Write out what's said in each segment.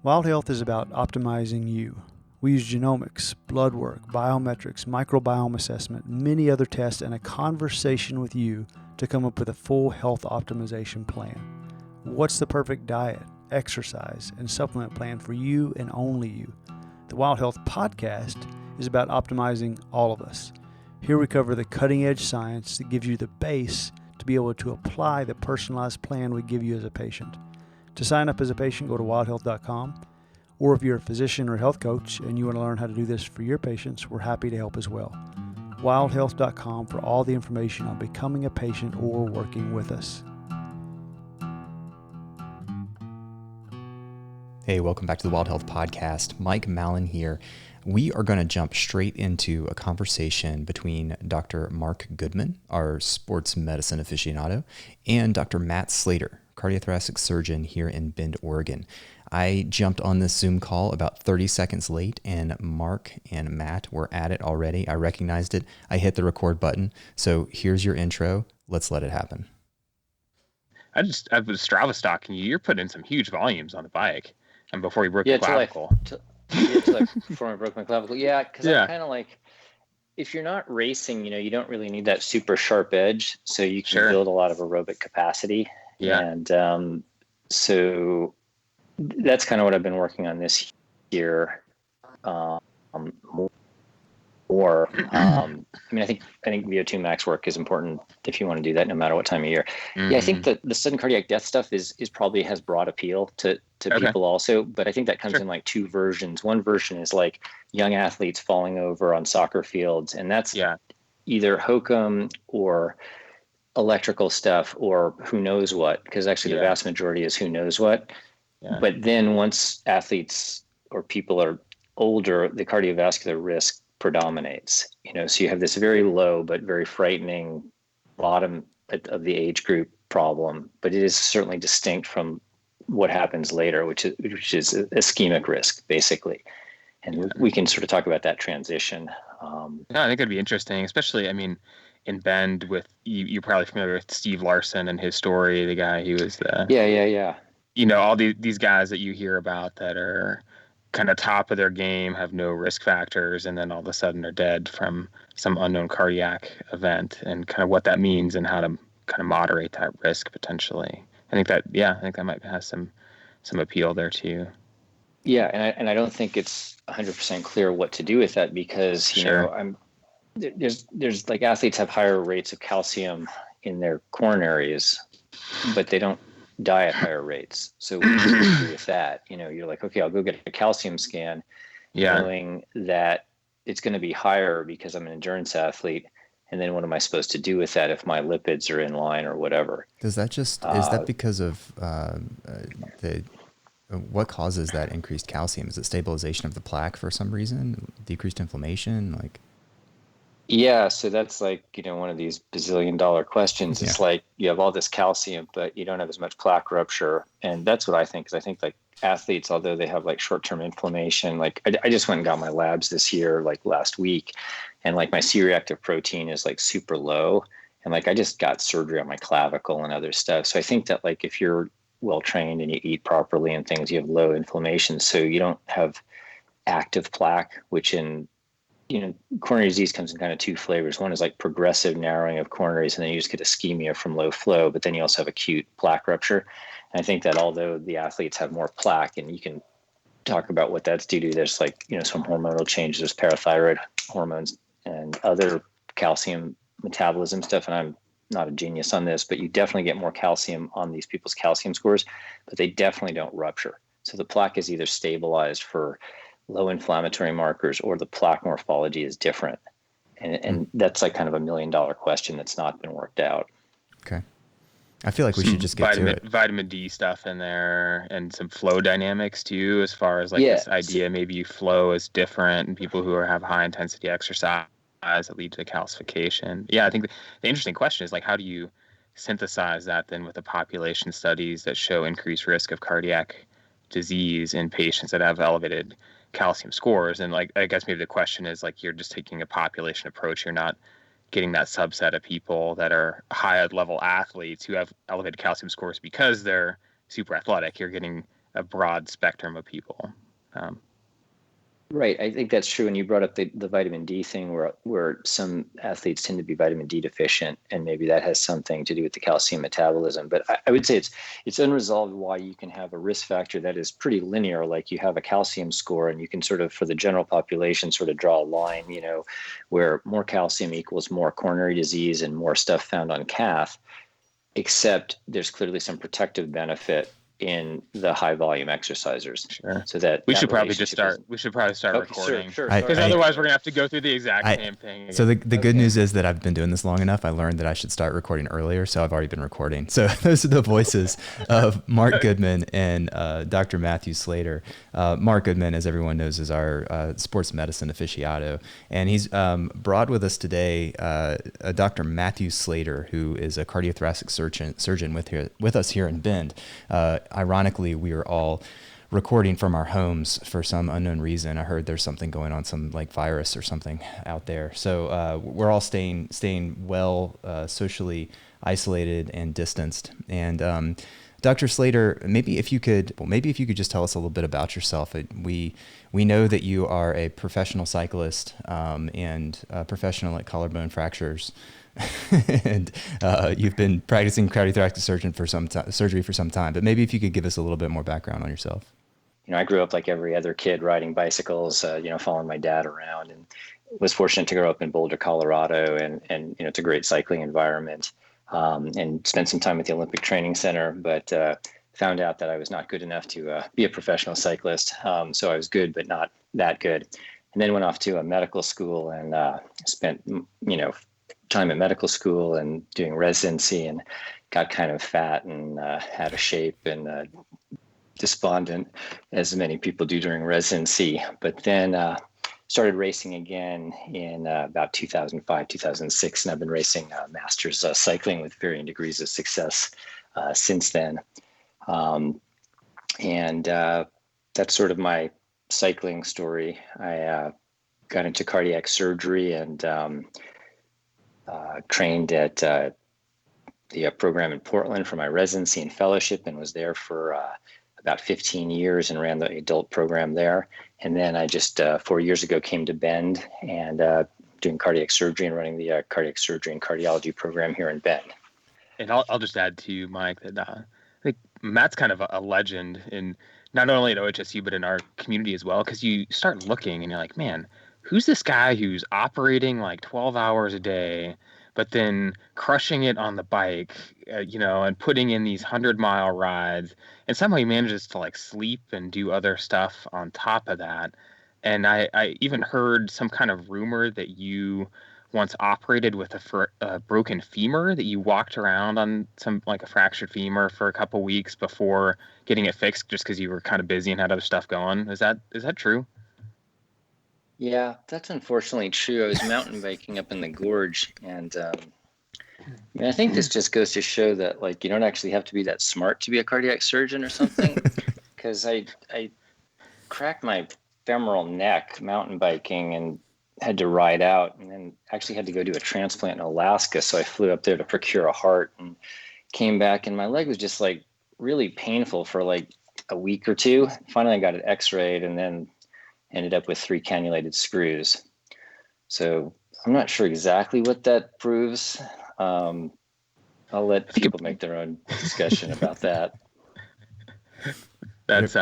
Wild Health is about optimizing you. We use genomics, blood work, biometrics, microbiome assessment, many other tests, and a conversation with you to come up with a full health optimization plan. What's the perfect diet, exercise, and supplement plan for you and only you? The Wild Health Podcast is about optimizing all of us. Here we cover the cutting-edge science that gives you the base to be able to apply the personalized plan we give you as a patient. To sign up as a patient, go to wildhealth.com. Or if you're a physician or health coach and you want to learn how to do this for your patients, we're happy to help as well. wildhealth.com for all the information on becoming a patient or working with us. Hey, welcome back to the Wild Health Podcast. Mike Mallon here. We are going to jump straight into a conversation between Dr. Mark Goodman, our sports medicine aficionado, and Dr. Matt Slater, cardiothoracic surgeon here in Bend, Oregon. I jumped on this Zoom call about 30 seconds late, and Mark and Matt were at it already. I recognized it. I hit the record button. So here's your intro. Let's let it happen. I was Strava stalking you. You're putting in some huge volumes on the bike, and before you broke your clavicle. Before I broke my clavicle. Yeah, because I'm kind of like, if you're not racing, you don't really need that super sharp edge, so you can build a lot of aerobic capacity. Yeah. And so that's kind of what I've been working on this year. I think VO2 max work is important if you want to do that, no matter what time of year. Mm-hmm. Yeah, I think that the sudden cardiac death stuff is probably has broad appeal to people also, but I think that comes in like two versions. One version is like young athletes falling over on soccer fields, and that's either hokum or electrical stuff or who knows what, because actually the vast majority is who knows what. Yeah. But then once athletes or people are older, the cardiovascular risk predominates, so you have this very low but very frightening bottom of the age group problem, but it is certainly distinct from what happens later, which is ischemic risk, basically. And we can sort of talk about that transition. I think it'd be interesting, especially, in Bend with you're probably familiar with Steve Larson and his story, the guy who was all these guys that you hear about that are kind of top of their game, have no risk factors, and then all of a sudden are dead from some unknown cardiac event, and kind of what that means and how to kind of moderate that risk potentially. I think that might have some appeal there too. Yeah, and I don't think it's 100% clear what to do with that, because there's like athletes have higher rates of calcium in their coronaries, but they don't die at higher rates. So what do you do with that? You're like, okay, I'll go get a calcium scan, knowing that it's going to be higher because I'm an endurance athlete. And then what am I supposed to do with that if my lipids are in line or whatever? Does that is that because of what causes that increased calcium? Is it stabilization of the plaque for some reason? Decreased inflammation? Yeah, so that's like, one of these bazillion-dollar questions. It's like you have all this calcium, but you don't have as much plaque rupture. And that's what I think, because I think like athletes, although they have like short-term inflammation, like I just went and got my labs this year, like last week, and like my C-reactive protein is like super low. And like I just got surgery on my clavicle and other stuff. So I think that like if you're well-trained and you eat properly and things, you have low inflammation. So you don't have active plaque, which in coronary disease comes in kind of two flavors. One is like progressive narrowing of coronaries, and then you just get ischemia from low flow, but then you also have acute plaque rupture. And I think that although the athletes have more plaque, and you can talk about what that's due to, there's like, some hormonal changes, there's parathyroid hormones and other calcium metabolism stuff. And I'm not a genius on this, but you definitely get more calcium on these people's calcium scores, but they definitely don't rupture. So the plaque is either stabilized for low inflammatory markers, or the plaque morphology is different. And that's like kind of $1 million question that's not been worked out. Okay. I feel like we should just get to it. Vitamin D stuff in there, and some flow dynamics too, as far as like this idea, maybe flow is different in people who have high intensity exercise that lead to calcification. Yeah, I think the interesting question is like, how do you synthesize that then with the population studies that show increased risk of cardiac disease in patients that have elevated calcium scores? And like, I guess maybe the question is like, you're just taking a population approach. You're not getting that subset of people that are high level athletes who have elevated calcium scores because they're super athletic. You're getting a broad spectrum of people. Right. I think that's true. And you brought up the vitamin D thing where some athletes tend to be vitamin D deficient, and maybe that has something to do with the calcium metabolism. But I would say it's unresolved why you can have a risk factor that is pretty linear, like you have a calcium score, and you can sort of, for the general population, sort of draw a line, where more calcium equals more coronary disease and more stuff found on cath, except there's clearly some protective benefit in the high volume exercisers. Sure. So that we should probably start recording. Sure. Because otherwise we're gonna have to go through the exact same thing again. So the good news is that I've been doing this long enough. I learned that I should start recording earlier, so I've already been recording. So those are the voices of Mark Goodman and Dr. Matthew Slater. Mark Goodman, as everyone knows, is our sports medicine aficionado, and he's brought with us today Dr. Matthew Slater, who is a cardiothoracic surgeon with us here in Bend. Ironically, we are all recording from our homes for some unknown reason. I heard there's something going on, some like virus or something out there. So we're all staying well, socially isolated and distanced. And Dr. Slater, maybe if you could just tell us a little bit about yourself. We know that you are a professional cyclist and a professional at collarbone fractures. And you've been practicing cardiothoracic surgery for some time, but maybe if you could give us a little bit more background on yourself. I grew up like every other kid riding bicycles, following my dad around, and was fortunate to grow up in Boulder, Colorado, and it's a great cycling environment, and spent some time at the Olympic Training Center, but found out that I was not good enough to be a professional cyclist. So I was good, but not that good. And then went off to a medical school and spent, time at medical school and doing residency, and got kind of fat and out of shape and despondent, as many people do during residency. But then started racing again in about 2005, 2006, and I've been racing masters cycling with varying degrees of success since then. And that's sort of my cycling story. I got into cardiac surgery and trained at the program in Portland for my residency and fellowship, and was there for about 15 years and ran the adult program there. And then I just 4 years ago came to Bend and doing cardiac surgery and running the cardiac surgery and cardiology program here in Bend. And I'll just add to you, Mike, that I think Matt's kind of a legend in not only at OHSU, but in our community as well, because you start looking and you're like, man, who's this guy who's operating like 12 hours a day, but then crushing it on the bike, and putting in these 100-mile rides, and somehow he manages to like sleep and do other stuff on top of that. And I even heard some kind of rumor that you once operated with a broken femur, that you walked around on a fractured femur for a couple weeks before getting it fixed, just because you were kind of busy and had other stuff going. Is that true? Yeah, that's unfortunately true. I was mountain biking up in the gorge, and I think this just goes to show that you don't actually have to be that smart to be a cardiac surgeon or something. Because I cracked my femoral neck mountain biking and had to ride out, and then actually had to go do a transplant in Alaska. So I flew up there to procure a heart and came back, and my leg was just really painful for a week or two. Finally, I got it x-rayed, and then ended up with 3 cannulated screws. So I'm not sure exactly what that proves. I'll let people make their own discussion about that. That's,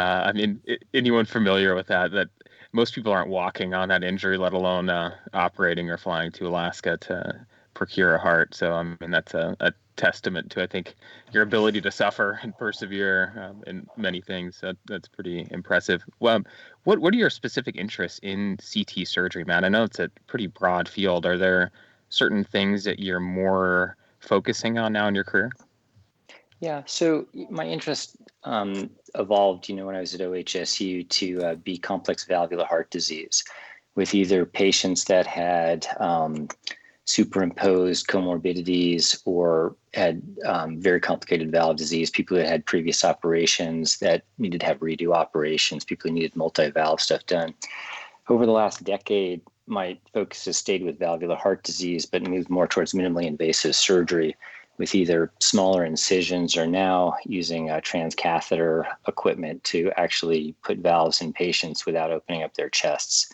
anyone familiar with that most people aren't walking on that injury, let alone operating or flying to Alaska to procure a heart. So, that's a testament to, I think, your ability to suffer and persevere in many things. That's pretty impressive. Well, what are your specific interests in CT surgery, Matt? I know it's a pretty broad field. Are there certain things that you're more focusing on now in your career? Yeah, so my interest evolved, when I was at OHSU to be complex valvular heart disease, with either patients that had superimposed comorbidities or had very complicated valve disease, people that had previous operations that needed to have redo operations, people who needed multi-valve stuff done. Over the last decade, my focus has stayed with valvular heart disease, but moved more towards minimally invasive surgery, with either smaller incisions or now using transcatheter equipment to actually put valves in patients without opening up their chests.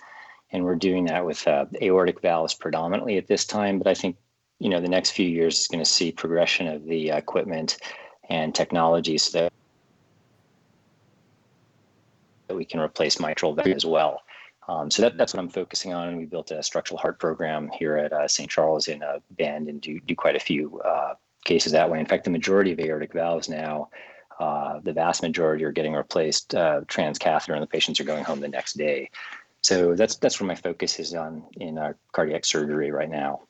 And we're doing that with aortic valves predominantly at this time. But I think, the next few years is going to see progression of the equipment and technology so that we can replace mitral valve as well. So that's what I'm focusing on. And we built a structural heart program here at St. Charles in Bend and do quite a few cases that way. In fact, the majority of aortic valves now, the vast majority are getting replaced transcatheter, and the patients are going home the next day. So that's where my focus is on in cardiac surgery right now.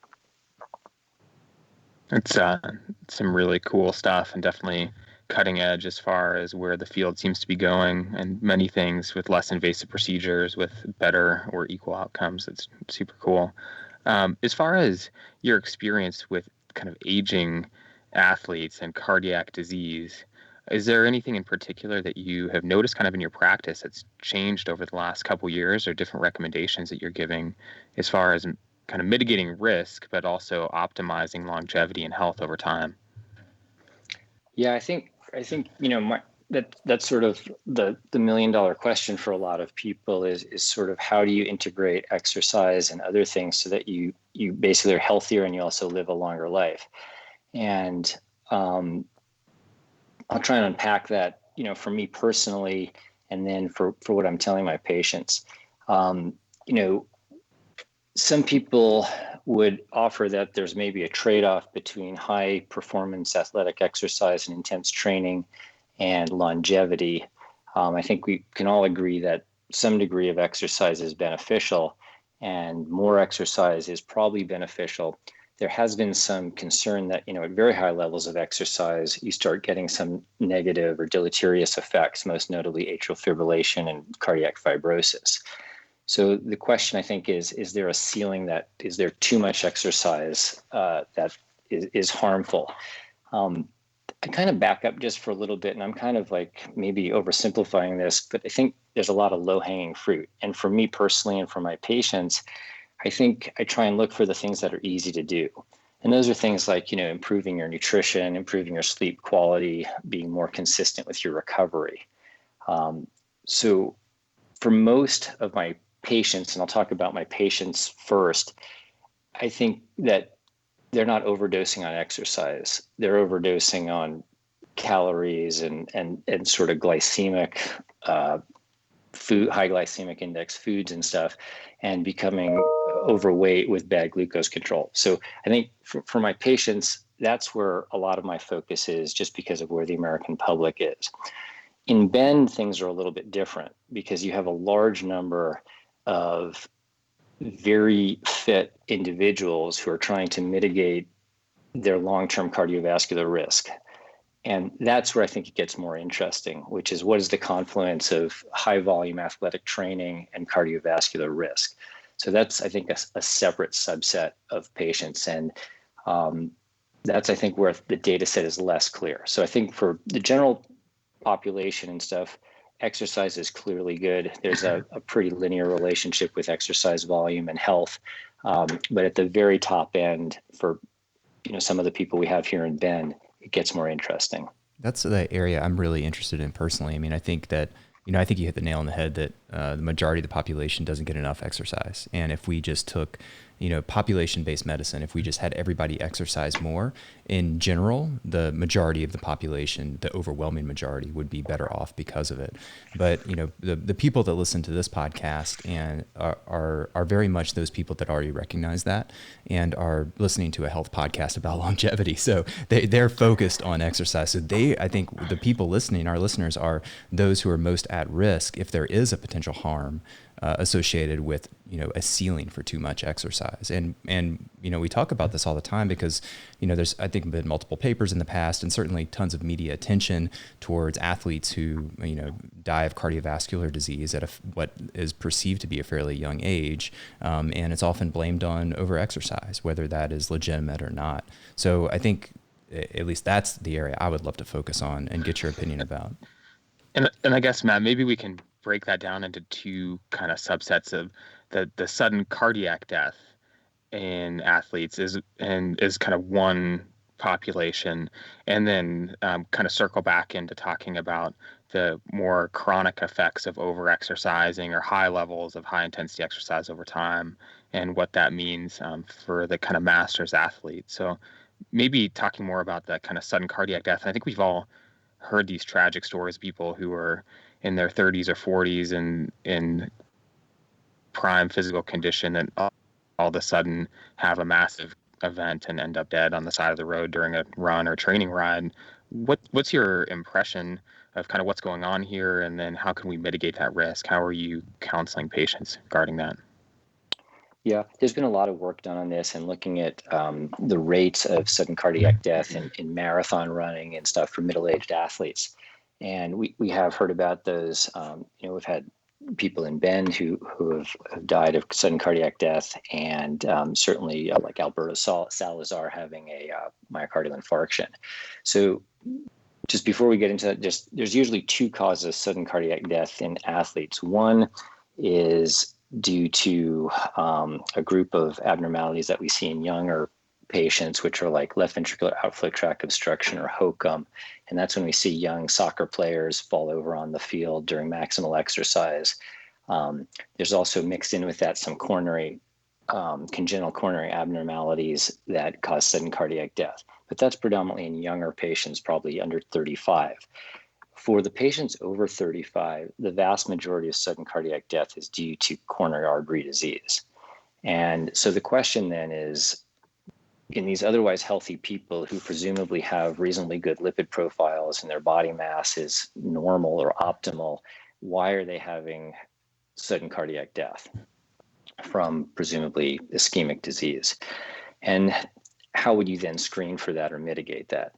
It's some really cool stuff, and definitely cutting edge as far as where the field seems to be going, and many things with less invasive procedures with better or equal outcomes. It's super cool. As far as your experience with kind of aging athletes and cardiac disease, is there anything in particular that you have noticed kind of in your practice that's changed over the last couple years, or different recommendations that you're giving as far as kind of mitigating risk, but also optimizing longevity and health over time? Yeah, I think that's sort of the $1 million question for a lot of people is sort of how do you integrate exercise and other things so that you basically are healthier and you also live a longer life. And I'll try and unpack that, for me personally, and then for what I'm telling my patients. Some people would offer that there's maybe a trade-off between high performance athletic exercise and intense training and longevity. I think we can all agree that some degree of exercise is beneficial and more exercise is probably beneficial. There has been some concern that, at very high levels of exercise, you start getting some negative or deleterious effects, most notably atrial fibrillation and cardiac fibrosis. So the question, I think, is there a ceiling is there too much exercise that is harmful? I kind of back up just for a little bit, and I'm kind of like maybe oversimplifying this, but I think there's a lot of low-hanging fruit. And for me personally and for my patients, I think I try and look for the things that are easy to do. And those are things like, improving your nutrition, improving your sleep quality, being more consistent with your recovery. So for most of my patients, and I'll talk about my patients first, I think that they're not overdosing on exercise. They're overdosing on calories and sort of glycemic food, high glycemic index foods and stuff, and becoming overweight with bad glucose control. So I think for my patients, that's where a lot of my focus is, just because of where the American public is. In Bend, things are a little bit different because you have a large number of very fit individuals who are trying to mitigate their long-term cardiovascular risk. And that's where I think it gets more interesting, which is what is the confluence of high volume athletic training and cardiovascular risk. So that's, I think, a separate subset of patients. And that's, I think, where the data set is less clear. So I think for the general population and stuff, exercise is clearly good. There's a pretty linear relationship with exercise volume and health. But at the very top end, for some of the people we have here in Bend, it gets more interesting. That's the area I'm really interested in personally. I mean, I think that, I think you hit the nail on the head that the majority of the population doesn't get enough exercise. And if we just took, population-based medicine, if we just had everybody exercise more, in general, the majority of the population, the overwhelming majority, would be better off because of it. But, the people that listen to this podcast and are very much those people that already recognize that and are listening to a health podcast about longevity. So they're focused on exercise. So I think the people listening, our listeners, are those who are most at risk if there is a potential harm associated with, a ceiling for too much exercise. And we talk about this all the time because, there's, I think, been multiple papers in the past and certainly tons of media attention towards athletes who, die of cardiovascular disease at what is perceived to be a fairly young age. And it's often blamed on overexercise, whether that is legitimate or not. So I think at least that's the area I would love to focus on and get your opinion about. And I guess, Matt, maybe we can break that down into two kind of subsets of the sudden cardiac death in athletes is kind of one population, and then kind of circle back into talking about the more chronic effects of overexercising or high levels of high intensity exercise over time, and what that means for the kind of masters athlete. So maybe talking more about that kind of sudden cardiac death. I think we've all heard these tragic stories of people who are in their 30s or 40s and in prime physical condition, and all of a sudden have a massive event and end up dead on the side of the road during a run or training ride. What's your impression of kind of what's going on here, and then how can we mitigate that risk? How are you counseling patients regarding that? Yeah, there's been a lot of work done on this and looking at the rates of sudden cardiac death in marathon running and stuff for middle-aged athletes. And we have heard about those. We've had people in Bend who have died of sudden cardiac death, and certainly like Alberto Salazar having a myocardial infarction. So just before we get into that, there's usually two causes of sudden cardiac death in athletes. One is due to a group of abnormalities that we see in younger patients, which are like left ventricular outflow tract obstruction or HOCM. And that's when we see young soccer players fall over on the field during maximal exercise. There's also mixed in with that some congenital coronary abnormalities that cause sudden cardiac death. But that's predominantly in younger patients, probably under 35. For the patients over 35, the vast majority of sudden cardiac death is due to coronary artery disease. And so the question then is, in these otherwise healthy people who presumably have reasonably good lipid profiles and their body mass is normal or optimal, why are they having sudden cardiac death from presumably ischemic disease? And how would you then screen for that or mitigate that?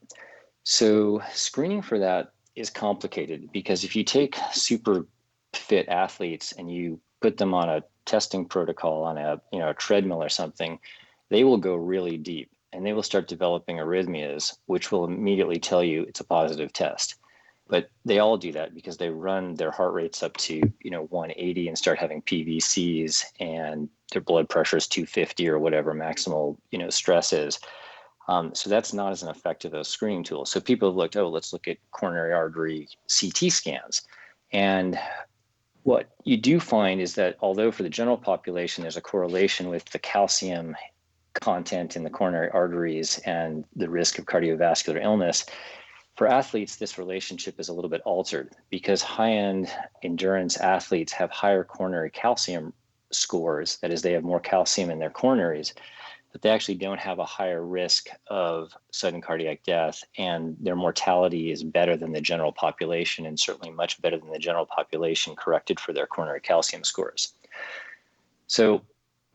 So screening for that is complicated, because if you take super fit athletes and you put them on a testing protocol on a treadmill or something, they will go really deep and they will start developing arrhythmias, which will immediately tell you it's a positive test. But they all do that because they run their heart rates up to 180 and start having PVCs, and their blood pressure is 250 or whatever maximal stress is. So that's not as an effective a screening tool. So people have looked, let's look at coronary artery CT scans. And what you do find is that although for the general population, there's a correlation with the calcium content in the coronary arteries and the risk of cardiovascular illness, for athletes, this relationship is a little bit altered, because high-end endurance athletes have higher coronary calcium scores. That is, they have more calcium in their coronaries, but they actually don't have a higher risk of sudden cardiac death, and their mortality is better than the general population, and certainly much better than the general population corrected for their coronary calcium scores. So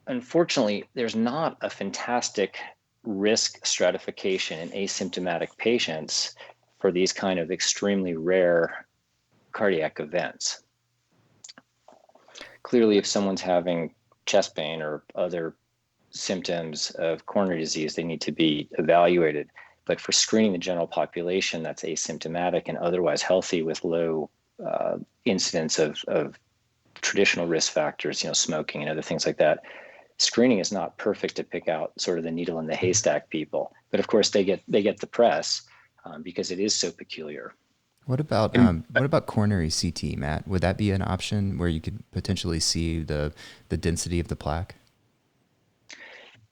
unfortunately, there's not a fantastic risk stratification in asymptomatic patients for these kind of extremely rare cardiac events. Clearly, if someone's having chest pain or other symptoms of coronary disease, they need to be evaluated. But for screening the general population that's asymptomatic and otherwise healthy with low incidence of traditional risk factors, smoking and other things like that, screening is not perfect to pick out sort of the needle in the haystack people. But of course, they get the press because it is so peculiar. What about coronary CT, Matt? Would that be an option where you could potentially see the density of the plaque?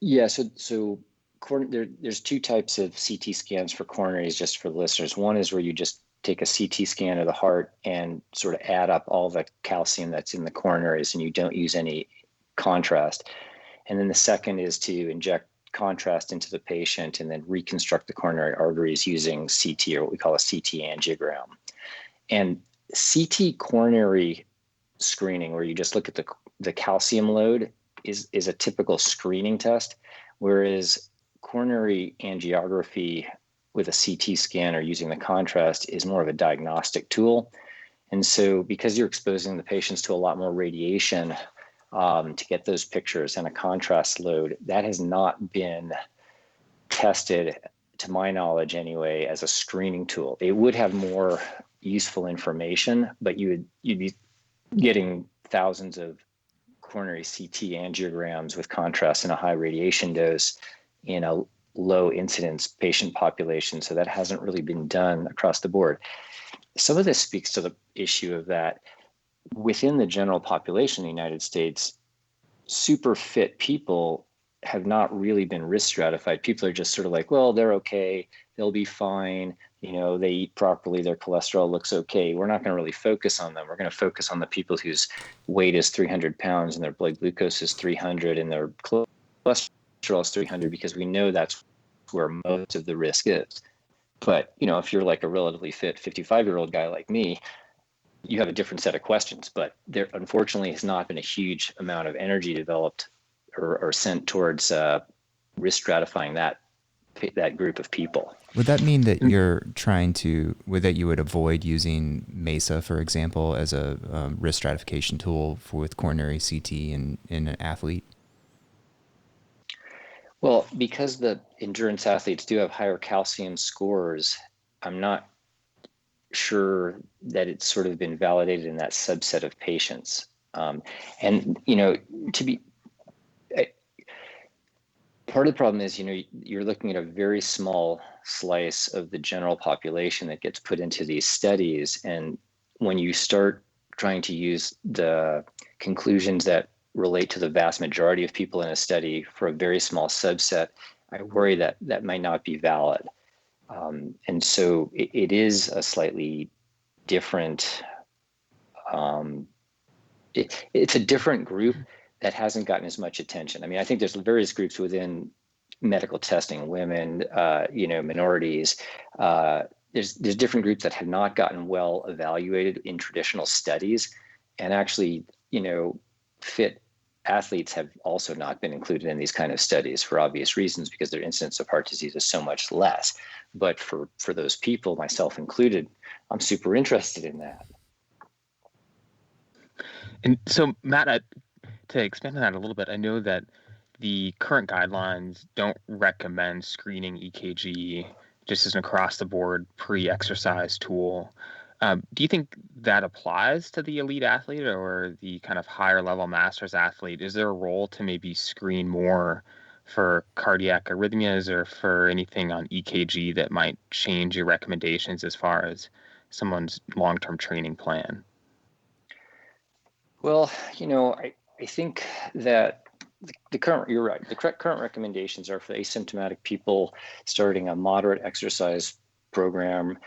Yeah, so there's two types of CT scans for coronaries, just for the listeners. One is where you just take a CT scan of the heart and sort of add up all the calcium that's in the coronaries, and you don't use any contrast. And then the second is to inject contrast into the patient and then reconstruct the coronary arteries using CT, or what we call a CT angiogram. And CT coronary screening, where you just look at the calcium load, is a typical screening test, whereas coronary angiography with a CT scan or using the contrast is more of a diagnostic tool. And so because you're exposing the patients to a lot more radiation to get those pictures and a contrast load, that has not been tested, to my knowledge anyway, as a screening tool. It would have more useful information, but you'd be getting thousands of coronary CT angiograms with contrast and a high radiation dose in a low incidence patient population. So that hasn't really been done across the board. Some of this speaks to the issue of that within the general population in the United States, super fit people have not really been risk stratified. People are just sort of like, well, they're okay, they'll be fine. They eat properly, their cholesterol looks okay. We're not going to really focus on them. We're going to focus on the people whose weight is 300 pounds and their blood glucose is 300 and their cholesterol is 300, because we know that's where most of the risk is. But, if you're like a relatively fit 55-year-old guy like me, you have a different set of questions. But there, unfortunately, has not been a huge amount of energy developed or sent towards risk stratifying that group of people. Would that mean that you would avoid using MESA, for example, as a risk stratification tool with coronary CT in an athlete? Well, because the endurance athletes do have higher calcium scores, I'm not sure that it's sort of been validated in that subset of patients. Part of the problem is, you're looking at a very small slice of the general population that gets put into these studies. And when you start trying to use the conclusions that relate to the vast majority of people in a study for a very small subset, I worry that that might not be valid. And so it is a slightly different, it's a different group that hasn't gotten as much attention. I mean, I think there's various groups within medical testing, women, minorities. There's different groups that have not gotten well evaluated in traditional studies, and actually, fit athletes have also not been included in these kind of studies for obvious reasons, because their incidence of heart disease is so much less. But for those people, myself included, I'm super interested in that. And so, Matt, to expand on that a little bit, I know that the current guidelines don't recommend screening EKG just as an across-the-board pre-exercise tool. Do you think that applies to the elite athlete or the kind of higher-level master's athlete? Is there a role to maybe screen more for cardiac arrhythmias or for anything on EKG that might change your recommendations as far as someone's long-term training plan? Well, I think that you're right. The current recommendations are for asymptomatic people starting a moderate exercise program.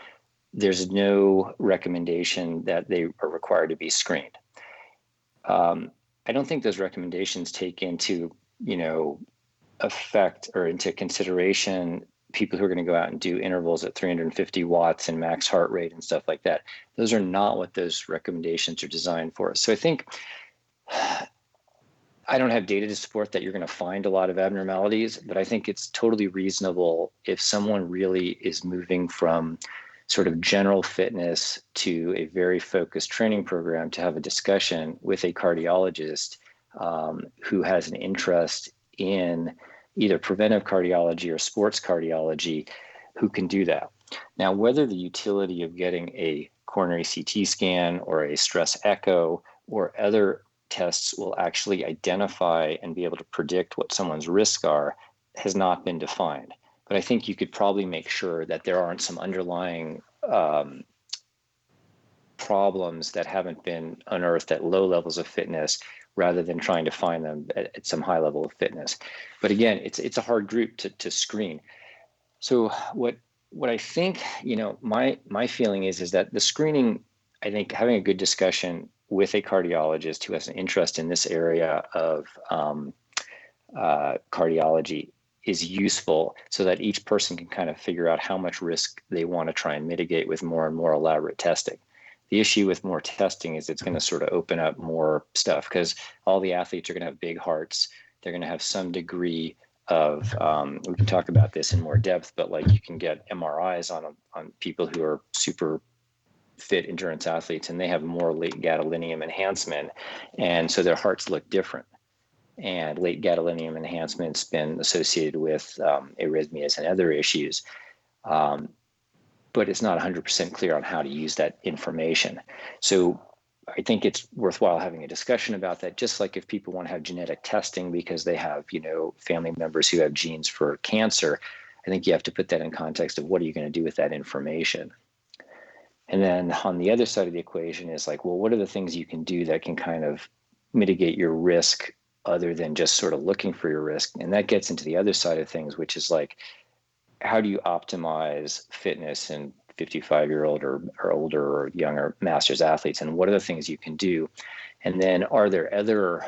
There's no recommendation that they are required to be screened. I don't think those recommendations take into, effect or into consideration people who are going to go out and do intervals at 350 watts and max heart rate and stuff like that. Those are not what those recommendations are designed for. So I think I don't have data to support that you're going to find a lot of abnormalities, but I think it's totally reasonable if someone really is moving from sort of general fitness to a very focused training program to have a discussion with a cardiologist who has an interest in either preventive cardiology or sports cardiology, who can do that. Now, whether the utility of getting a coronary CT scan or a stress echo or other tests will actually identify and be able to predict what someone's risks are has not been defined. But I think you could probably make sure that there aren't some underlying problems that haven't been unearthed at low levels of fitness, rather than trying to find them at some high level of fitness. But again, it's a hard group to screen. So what I think, my feeling is that the screening, I think having a good discussion with a cardiologist who has an interest in this area of cardiology is useful, so that each person can kind of figure out how much risk they want to try and mitigate with more and more elaborate testing. The issue with more testing is it's going to sort of open up more stuff, because all the athletes are going to have big hearts. They're going to have some degree of, we can talk about this in more depth, but like you can get MRIs on people who are super fit endurance athletes, and they have more late gadolinium enhancement. And so their hearts look different. And late gadolinium enhancement's been associated with arrhythmias and other issues. But it's not 100% clear on how to use that information. So I think it's worthwhile having a discussion about that, just like if people want to have genetic testing because they have, family members who have genes for cancer. I think you have to put that in context of what are you going to do with that information. And then on the other side of the equation is like, well, what are the things you can do that can kind of mitigate your risk other than just sort of looking for your risk? And that gets into the other side of things, which is like, how do you optimize fitness in 55-year-old or older or younger masters athletes? And what are the things you can do? And then are there other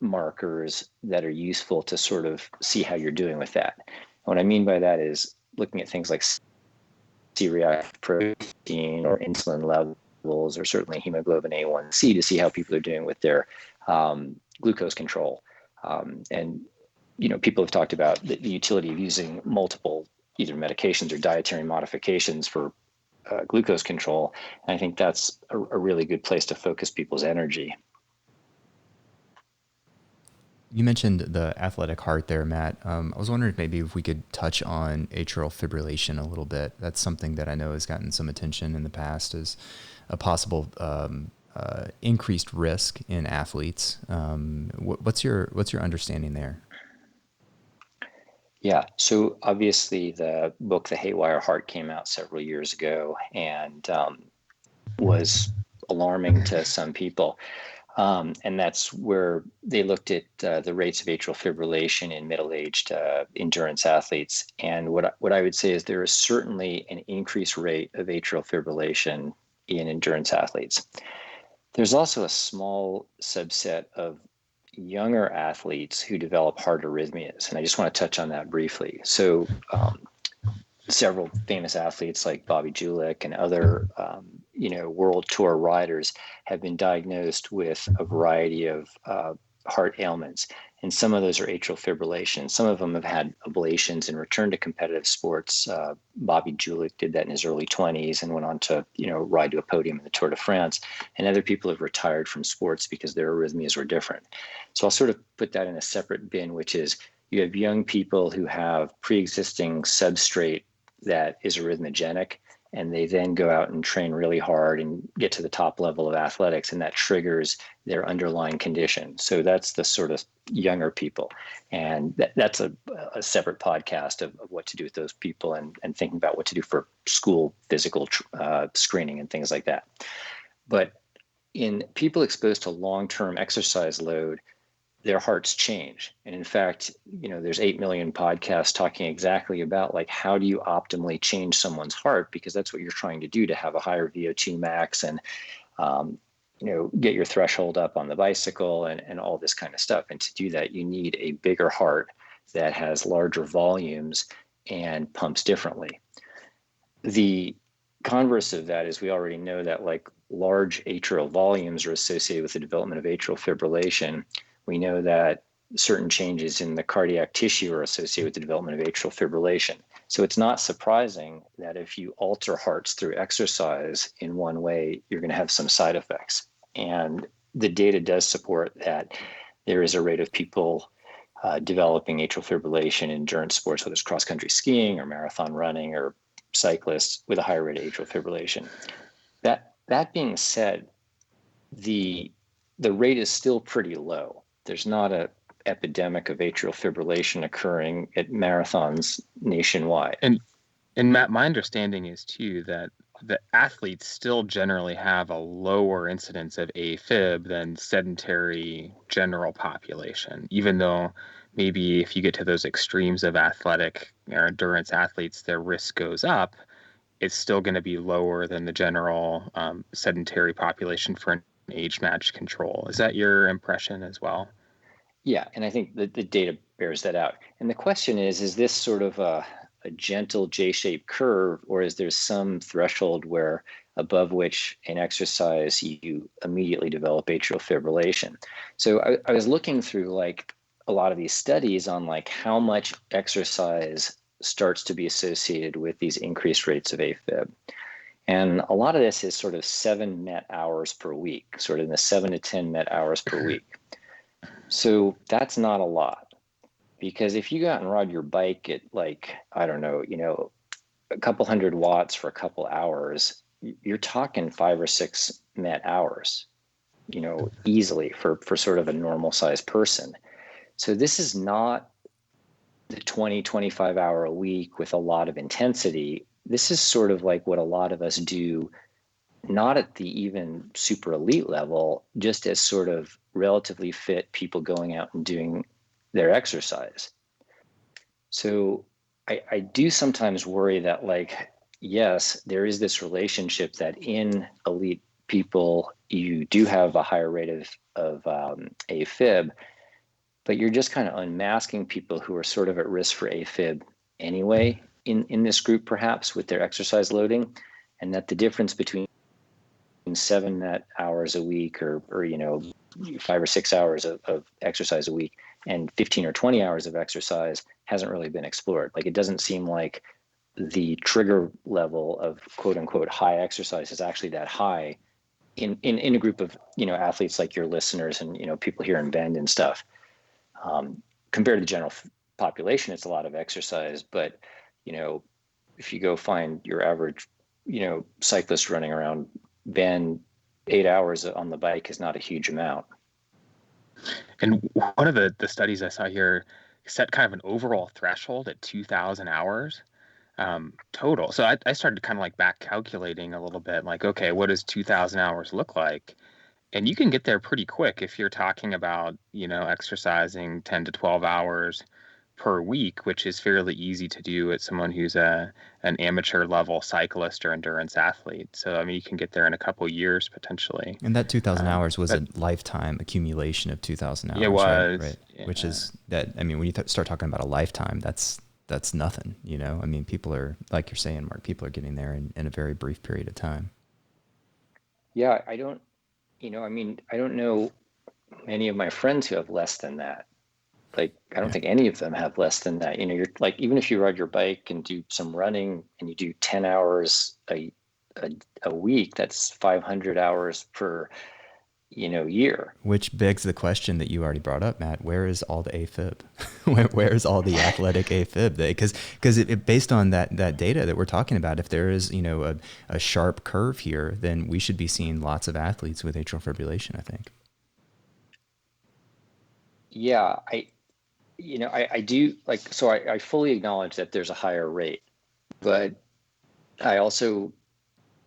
markers that are useful to sort of see how you're doing with that? And what I mean by that is looking at things like C-reactive protein or insulin levels, or certainly hemoglobin A1C, to see how people are doing with their glucose control. And people have talked about the utility of using multiple either medications or dietary modifications for glucose control. And I think that's a really good place to focus people's energy. You mentioned the athletic heart there, Matt. I was wondering maybe if we could touch on atrial fibrillation a little bit. That's something that I know has gotten some attention in the past as a possible increased risk in athletes. What's your understanding there? Yeah, so obviously the book The Haywire Heart came out several years ago and was alarming to some people. And that's where they looked at the rates of atrial fibrillation in middle-aged endurance athletes. And what I would say is there is certainly an increased rate of atrial fibrillation in endurance athletes. There's also a small subset of younger athletes who develop heart arrhythmias, and I just want to touch on that briefly. So several famous athletes like Bobby Julich and other world tour riders have been diagnosed with a variety of heart ailments, and some of those are atrial fibrillation. Some of them have had ablations and returned to competitive sports. Bobby Julich did that in his early 20s and went on to ride to a podium in the Tour de France, and other people have retired from sports because their arrhythmias were different. So I'll sort of put that in a separate bin, which is you have young people who have pre-existing substrate that is arrhythmogenic, and they then go out and train really hard and get to the top level of athletics, and that triggers their underlying condition. So that's the sort of younger people. And that's a separate podcast of what to do with those people and thinking about what to do for school physical screening and things like that. But in people exposed to long-term exercise load, their hearts change. And in fact, there's 8 million podcasts talking exactly about like, how do you optimally change someone's heart? Because that's what you're trying to do to have a higher VO2 max and, get your threshold up on the bicycle and all this kind of stuff. And to do that, you need a bigger heart that has larger volumes and pumps differently. The converse of that is we already know that like large atrial volumes are associated with the development of atrial fibrillation. We know that certain changes in the cardiac tissue are associated with the development of atrial fibrillation. So it's not surprising that if you alter hearts through exercise in one way, you're going to have some side effects. And the data does support that there is a rate of people developing atrial fibrillation in endurance sports, whether it's cross-country skiing or marathon running or cyclists, with a higher rate of atrial fibrillation. That being said, the rate is still pretty low. There's not an epidemic of atrial fibrillation occurring at marathons nationwide. And Matt, my understanding is too that the athletes still generally have a lower incidence of AFib than sedentary general population, even though maybe if you get to those extremes of athletic or endurance athletes, their risk goes up. It's still going to be lower than the general sedentary population for an age-matched control. Is that your impression as well? Yeah, and I think the data bears that out. And the question is this sort of a gentle J-shaped curve, or is there some threshold where above which in exercise you immediately develop atrial fibrillation? So I was looking through like a lot of these studies on like how much exercise starts to be associated with these increased rates of AFib. And a lot of this is sort of 7 MET hours per week, sort of in the 7 to 10 MET hours per week. So that's not a lot, because if you go out and ride your bike at like, I don't know, a couple hundred watts for a couple hours, you're talking 5 or 6 MET hours. easily for sort of a normal sized person. So this is not the 20, 25 hour a week with a lot of intensity. This is sort of like what a lot of us do, not at the even super elite level, just as sort of relatively fit people going out and doing their exercise. So I do sometimes worry that, like, yes, there is this relationship that in elite people, you do have a higher rate of AFib, but you're just kind of unmasking people who are sort of at risk for AFib anyway in this group, perhaps with their exercise loading, and that the difference between 7 hours a week or 5 or 6 hours of exercise a week and 15 or 20 hours of exercise hasn't really been explored. Like, it doesn't seem like the trigger level of quote unquote high exercise is actually that high in a group of athletes like your listeners and people here in Bend and stuff. Compared to the general population, it's a lot of exercise, but if you go find your average cyclist running around Bend, 8 hours on the bike is not a huge amount. And one of the studies I saw here set kind of an overall threshold at 2,000 hours total. So I started kind of like back calculating a little bit, like, okay, what does 2,000 hours look like? And you can get there pretty quick if you're talking about, exercising 10 to 12 hours per week, which is fairly easy to do at someone who's an amateur level cyclist or endurance athlete. So, I mean, you can get there in a couple of years potentially. And that 2,000 hours was a lifetime accumulation of 2,000 hours. It was. Right? Yeah. Which is that, I mean, when you start talking about a lifetime, that's nothing, I mean, people are, like you're saying, Mark, people are getting there in a very brief period of time. Yeah, I don't know many of my friends who have less than that. Like, I don't think any of them have less than that. You're like, even if you ride your bike and do some running and you do 10 hours a week, that's 500 hours per, year. Which begs the question that you already brought up, Matt. Where is all the AFib? Where is all the athletic AFib? Because based on that data that we're talking about, if there is, a sharp curve here, then we should be seeing lots of athletes with atrial fibrillation, I think. Yeah, I do, like, so I fully acknowledge that there's a higher rate, but I also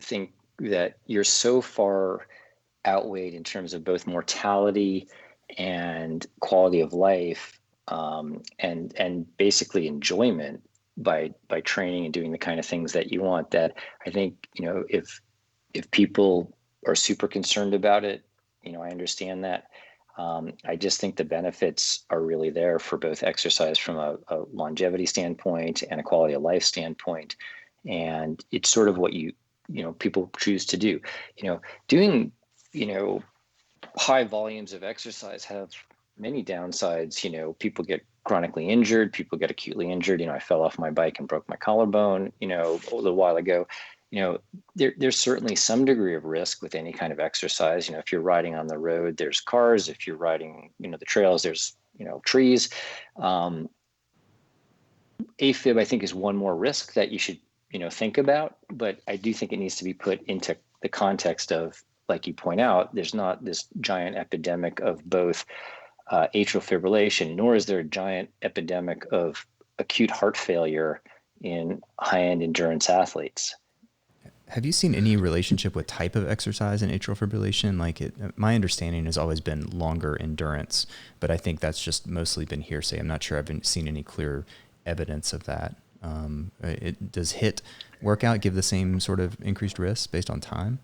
think that you're so far outweighed in terms of both mortality and quality of life, and basically enjoyment by training and doing the kind of things that you want, that I think, if people are super concerned about it, I understand that. I just think the benefits are really there for both exercise from a longevity standpoint and a quality of life standpoint. And it's sort of what people choose to do. Doing, high volumes of exercise have many downsides. People get chronically injured, people get acutely injured. I fell off my bike and broke my collarbone, a little while ago. There's certainly some degree of risk with any kind of exercise. If you're riding on the road, there's cars. If you're riding, the trails, there's, trees. AFib, I think, is one more risk that you should, think about. But I do think it needs to be put into the context of, like you point out, there's not this giant epidemic of both atrial fibrillation, nor is there a giant epidemic of acute heart failure in high-end endurance athletes. Have you seen any relationship with type of exercise and atrial fibrillation? My understanding has always been longer endurance, but I think that's just mostly been hearsay. I'm not sure I've seen any clear evidence of that. Does HIIT workout give the same sort of increased risk based on time?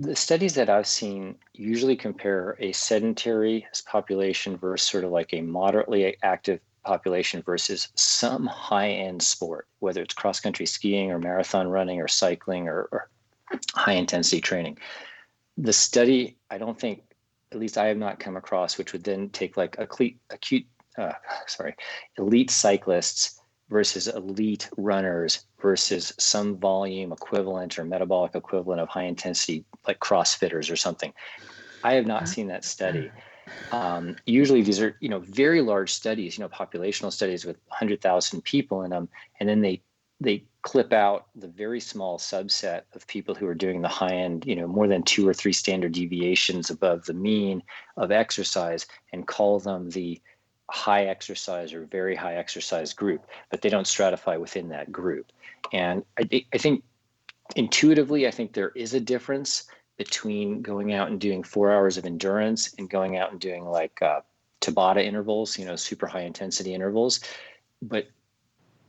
The studies that I've seen usually compare a sedentary population versus sort of like a moderately active population versus some high-end sport, whether it's cross-country skiing or marathon running or cycling or high-intensity training. The study, I don't think, at least I have not come across, which would then take like elite cyclists versus elite runners versus some volume equivalent or metabolic equivalent of high-intensity, like CrossFitters or something. I have not seen that study. Usually these are, very large studies, populational studies with 100,000 people in them. And then they they clip out the very small subset of people who are doing the high end, more than 2 or 3 standard deviations above the mean of exercise, and call them the high exercise or very high exercise group, but they don't stratify within that group. And I think intuitively, I think there is a difference between going out and doing 4 hours of endurance and going out and doing like Tabata intervals, super high intensity intervals.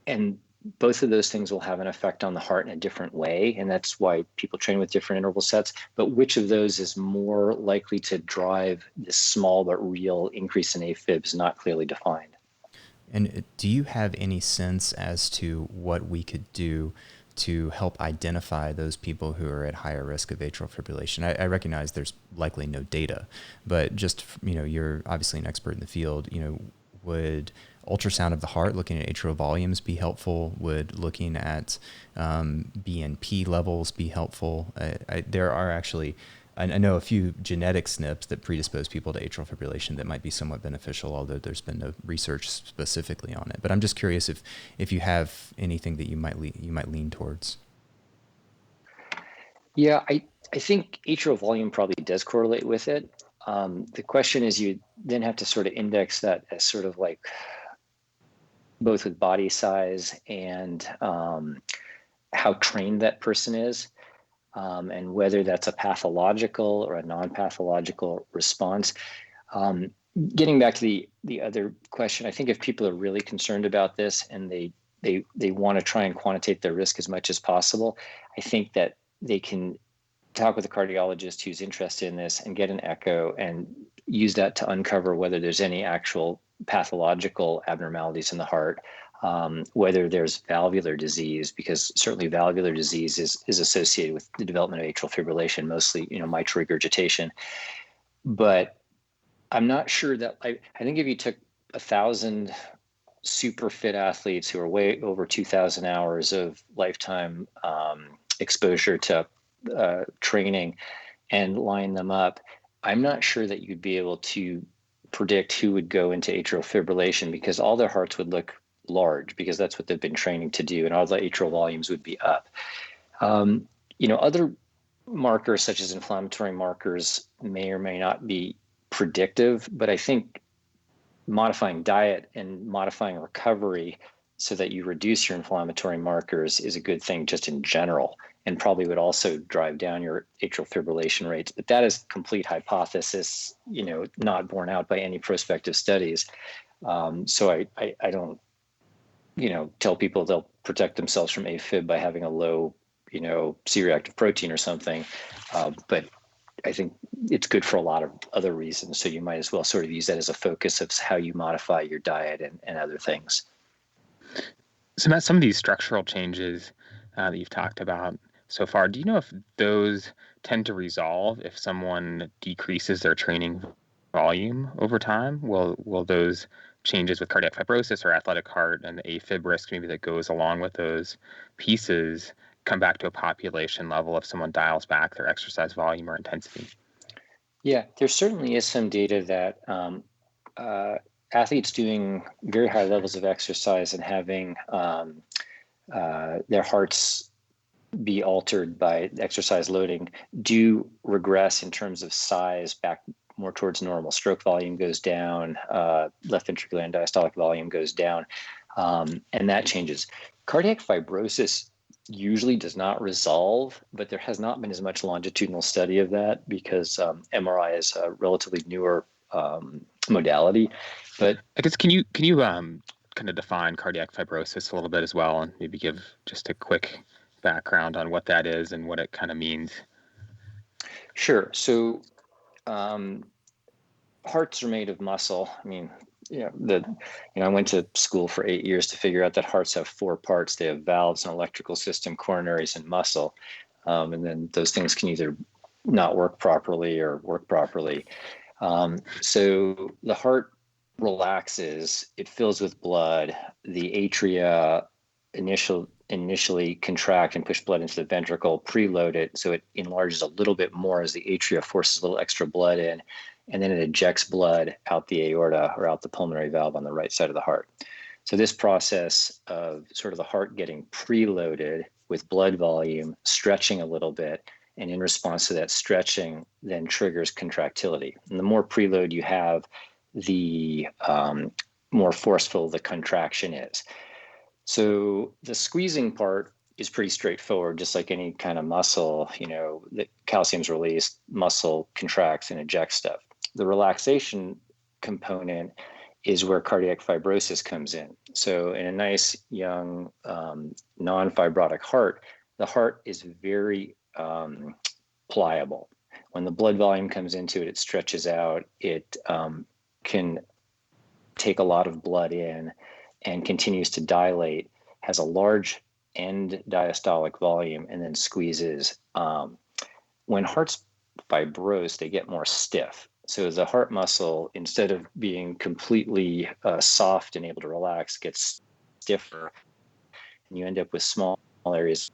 And both of those things will have an effect on the heart in a different way. And that's why people train with different interval sets. But which of those is more likely to drive this small but real increase in AFib is not clearly defined. And do you have any sense as to what we could do to help identify those people who are at higher risk of atrial fibrillation? I recognize there's likely no data, but just, you're obviously an expert in the field, would ultrasound of the heart, looking at atrial volumes, be helpful? Would looking at BNP levels be helpful? There are actually, I know a few genetic SNPs that predispose people to atrial fibrillation that might be somewhat beneficial, although there's been no research specifically on it. But I'm just curious if you have anything that you might lean towards. Yeah, I think atrial volume probably does correlate with it. The question is, you then have to sort of index that as sort of like both with body size and how trained that person is, and whether that's a pathological or a non-pathological response. Getting back to the other question, I think if people are really concerned about this and they want to try and quantitate their risk as much as possible, I think that they can talk with a cardiologist who's interested in this and get an echo and use that to uncover whether there's any actual pathological abnormalities in the heart, whether there's valvular disease, because certainly valvular disease is associated with the development of atrial fibrillation, mostly, mitral regurgitation. But I'm not sure that, I think if you took 1,000 super fit athletes who are way over 2,000 hours of lifetime exposure to training and line them up, I'm not sure that you'd be able to predict who would go into atrial fibrillation, because all their hearts would look large, because that's what they've been training to do, and all the atrial volumes would be up. Other markers such as inflammatory markers may or may not be predictive, but I think modifying diet and modifying recovery so that you reduce your inflammatory markers is a good thing just in general, and probably would also drive down your atrial fibrillation rates. But that is complete hypothesis, not borne out by any prospective studies. So I don't, tell people they'll protect themselves from AFib by having a low, C-reactive protein or something. But I think it's good for a lot of other reasons. So you might as well sort of use that as a focus of how you modify your diet and other things. So Matt, some of these structural changes that you've talked about so far, do you know if those tend to resolve if someone decreases their training volume over time? Will those changes with cardiac fibrosis or athletic heart and the AFib risk maybe that goes along with those pieces come back to a population level if someone dials back their exercise volume or intensity? Yeah, there certainly is some data that athletes doing very high levels of exercise and having their hearts be altered by exercise loading do regress in terms of size back more towards normal. Stroke volume goes down, left ventricular and diastolic volume goes down, and that changes. Cardiac fibrosis usually does not resolve, but there has not been as much longitudinal study of that because MRI is a relatively newer modality. But I guess can you kind of define cardiac fibrosis a little bit as well, and maybe give just a quick background on what that is and what it kind of means? Sure. So hearts are made of muscle. I mean, I went to school for 8 years to figure out that hearts have 4 parts. They have valves, an electrical system, coronaries, and muscle. And then those things can either not work properly or work properly. So the heart relaxes, it fills with blood. The atria initially contract and push blood into the ventricle, preload it, so it enlarges a little bit more as the atria forces a little extra blood in, and then it ejects blood out the aorta or out the pulmonary valve on the right side of the heart. So this process of sort of the heart getting preloaded with blood volume, stretching a little bit, and in response to that stretching, then triggers contractility. And the more preload you have, the more forceful the contraction is. So the squeezing part is pretty straightforward, just like any kind of muscle. The calcium's released, muscle contracts and ejects stuff. The relaxation component is where cardiac fibrosis comes in. So in a nice young non-fibrotic heart, the heart is very pliable. When the blood volume comes into it, it stretches out. It can take a lot of blood in and continues to dilate, has a large end diastolic volume, and then squeezes. When hearts fibrose, they get more stiff. So the heart muscle, instead of being completely soft and able to relax, gets stiffer, and you end up with small areas of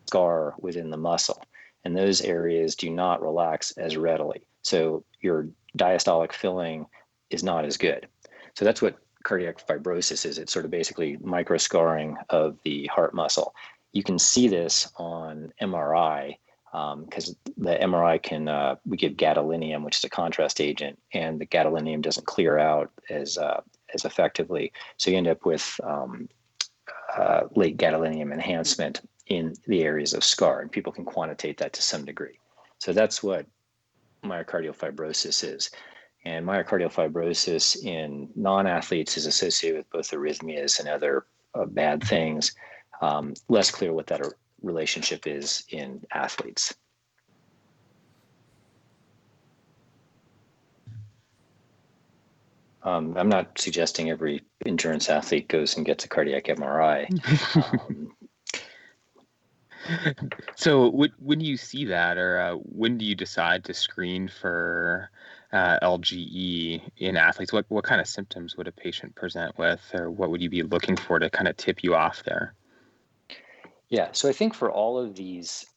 scar within the muscle. And those areas do not relax as readily. So your diastolic filling is not as good. So that's what cardiac fibrosis is. It's sort of basically microscarring of the heart muscle. You can see this on MRI because the MRI can, we give gadolinium, which is a contrast agent, and the gadolinium doesn't clear out as effectively. So you end up with late gadolinium enhancement in the areas of scar, and people can quantitate that to some degree. So that's what myocardial fibrosis is. And myocardial fibrosis in non-athletes is associated with both arrhythmias and other bad things. Less clear what that relationship is in athletes. I'm not suggesting every endurance athlete goes and gets a cardiac MRI. So when do you see that, or when do you decide to screen for LGE in athletes? What kind of symptoms would a patient present with, or what would you be looking for to kind of tip you off there? Yeah, so I think for all of these,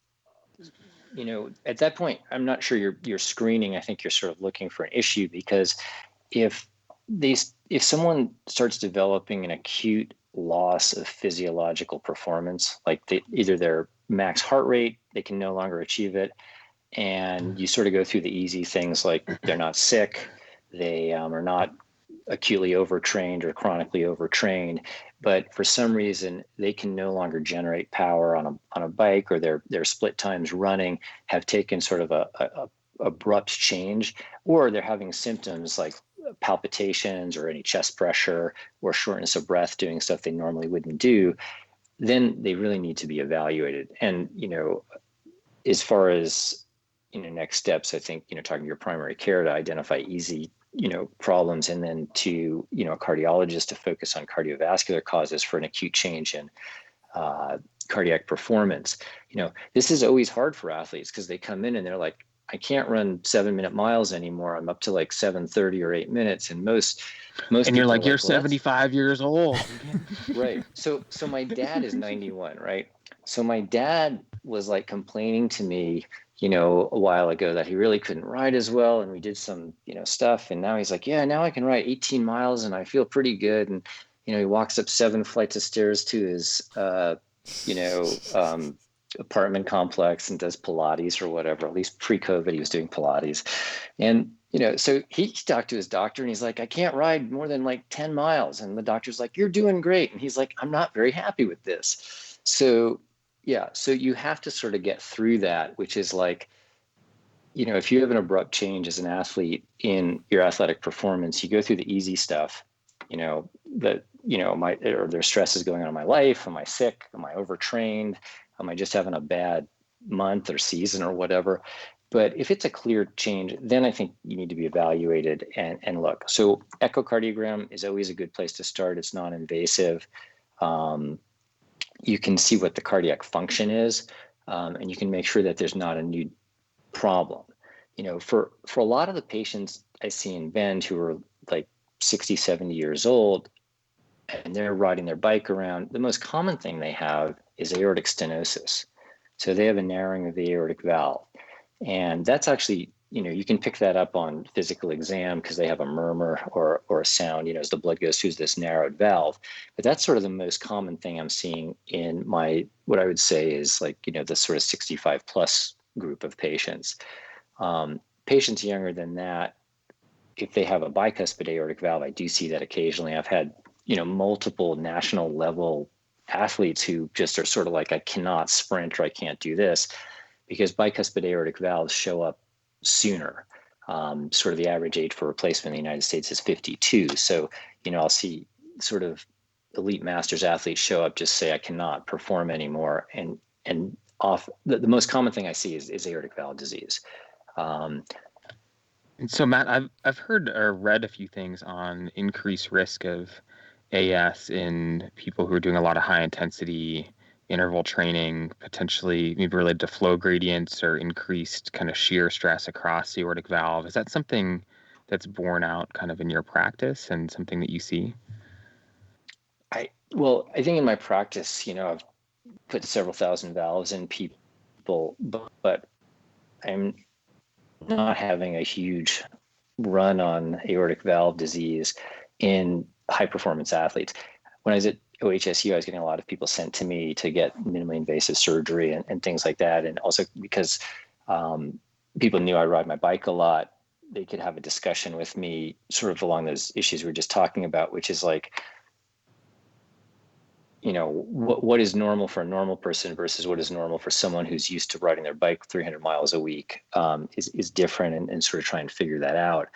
at that point, I'm not sure you're screening. I think you're sort of looking for an issue, because if someone starts developing an acute loss of physiological performance, like either their max heart rate, they can no longer achieve it, and you sort of go through the easy things like they're not sick, they are not acutely overtrained or chronically overtrained, but for some reason they can no longer generate power on a bike, or their split times running have taken sort of a abrupt change, or they're having symptoms like palpitations or any chest pressure or shortness of breath doing stuff they normally wouldn't do, then they really need to be evaluated. And as far as next steps, I think talking to your primary care to identify easy problems, and then to a cardiologist to focus on cardiovascular causes for an acute change in cardiac performance. This is always hard for athletes, because they come in and they're like, I can't run 7-minute miles anymore. I'm up to like 7:30 or 8 minutes. And most and you're like, you're 75 years old. Right. So my dad is 91, right? So my dad was like complaining to me, a while ago, that he really couldn't ride as well. And we did some, stuff. And now he's like, yeah, now I can ride 18 miles and I feel pretty good. And, he walks up 7 flights of stairs to his, apartment complex and does Pilates or whatever. At least pre-COVID, he was doing Pilates. And, so he talked to his doctor and he's like, I can't ride more than like 10 miles. And the doctor's like, you're doing great. And he's like, I'm not very happy with this. So, yeah, so you have to sort of get through that, which is like, if you have an abrupt change as an athlete in your athletic performance, you go through the easy stuff, there's stresses going on in my life. Am I sick? Am I overtrained? Am I just having a bad month or season or whatever? But if it's a clear change, then I think you need to be evaluated and look. So echocardiogram is always a good place to start. It's non-invasive. You can see what the cardiac function is, and you can make sure that there's not a new problem. For a lot of the patients I see in Bend who are like 60, 70 years old, and they're riding their bike around, the most common thing they have is aortic stenosis. So they have a narrowing of the aortic valve. And that's actually you can pick that up on physical exam because they have a murmur or a sound, as the blood goes through this narrowed valve. But that's sort of the most common thing I'm seeing in what I would say is like, the sort of 65 plus group of patients. Patients younger than that, if they have a bicuspid aortic valve, I do see that occasionally. I've had, multiple national level athletes who just are sort of like, I cannot sprint or I can't do this, because bicuspid aortic valves show up sooner. Sort of the average age for replacement in the United States is 52. So, I'll see sort of elite masters athletes show up, just say, I cannot perform anymore. And the most common thing I see is aortic valve disease. And so, Matt, I've heard or read a few things on increased risk of AS in people who are doing a lot of high intensity interval training, potentially maybe related to flow gradients or increased kind of shear stress across the aortic valve. Is that something that's borne out kind of in your practice and something that you see? I think in my practice, I've put several thousand valves in people, but I'm not having a huge run on aortic valve disease in high performance athletes. When I was at OHSU, I was getting a lot of people sent to me to get minimally invasive surgery and things like that. And also because people knew I ride my bike a lot, they could have a discussion with me sort of along those issues we were just talking about, which is like, what is normal for a normal person versus what is normal for someone who's used to riding their bike 300 miles a week is different, and sort of trying to figure that out.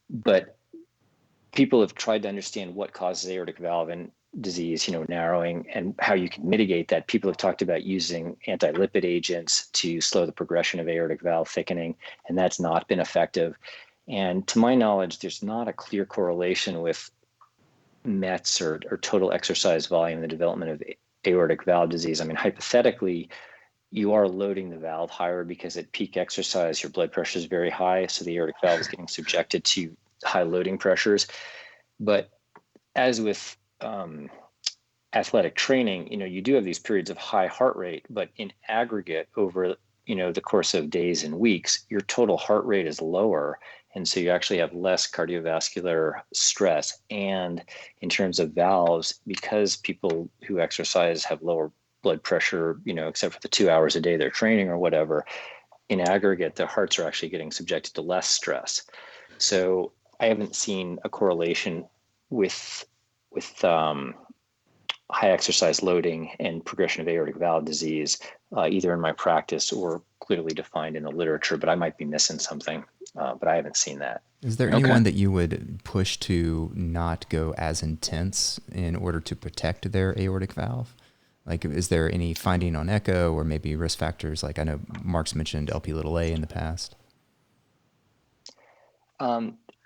But people have tried to understand what causes aortic valve and disease, narrowing, and how you can mitigate that. People have talked about using anti-lipid agents to slow the progression of aortic valve thickening, and that's not been effective. And to my knowledge, there's not a clear correlation with METs or total exercise volume in the development of aortic valve disease. I mean, hypothetically, you are loading the valve higher because at peak exercise, your blood pressure is very high. So the aortic valve is getting subjected to high loading pressures. But as with athletic training, you do have these periods of high heart rate, but in aggregate over, the course of days and weeks, your total heart rate is lower. And so you actually have less cardiovascular stress. And in terms of valves, because people who exercise have lower blood pressure, except for the 2 hours a day they're training or whatever, in aggregate, their hearts are actually getting subjected to less stress. So I haven't seen a correlation with high exercise loading and progression of aortic valve disease, either in my practice or clearly defined in the literature, but I might be missing something, but I haven't seen that. Is there anyone that you would push to not go as intense in order to protect their aortic valve? Like, is there any finding on echo or maybe risk factors? Like I know Mark's mentioned Lp(a) in the past.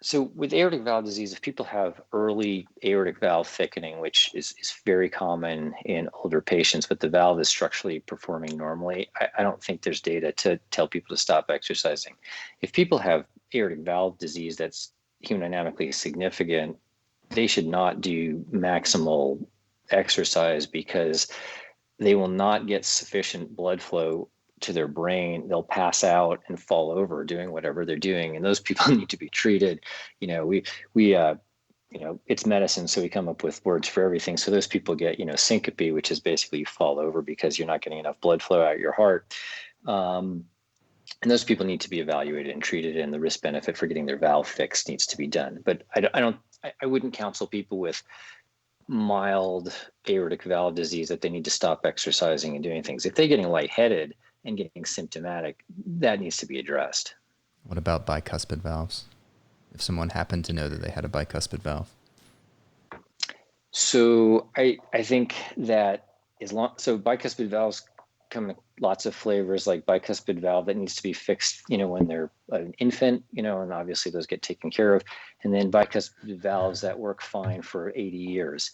So with aortic valve disease, if people have early aortic valve thickening, which is very common in older patients, but the valve is structurally performing normally, I don't think there's data to tell people to stop exercising. If people have aortic valve disease that's hemodynamically significant, they should not do maximal exercise because they will not get sufficient blood flow to their brain. They'll pass out and fall over doing whatever they're doing, and those people need to be treated. We it's medicine, so we come up with words for everything. So those people get syncope, which is basically you fall over because you're not getting enough blood flow out of your heart. And those people need to be evaluated and treated, and the risk benefit for getting their valve fixed needs to be done. But I wouldn't counsel people with mild aortic valve disease that they need to stop exercising and doing things. If they're getting lightheaded and getting symptomatic, that needs to be addressed. What about bicuspid valves? If someone happened to know that they had a bicuspid valve? So I think that so bicuspid valves come in lots of flavors, like bicuspid valve that needs to be fixed, when they're an infant, and obviously those get taken care of. And then bicuspid valves that work fine for 80 years.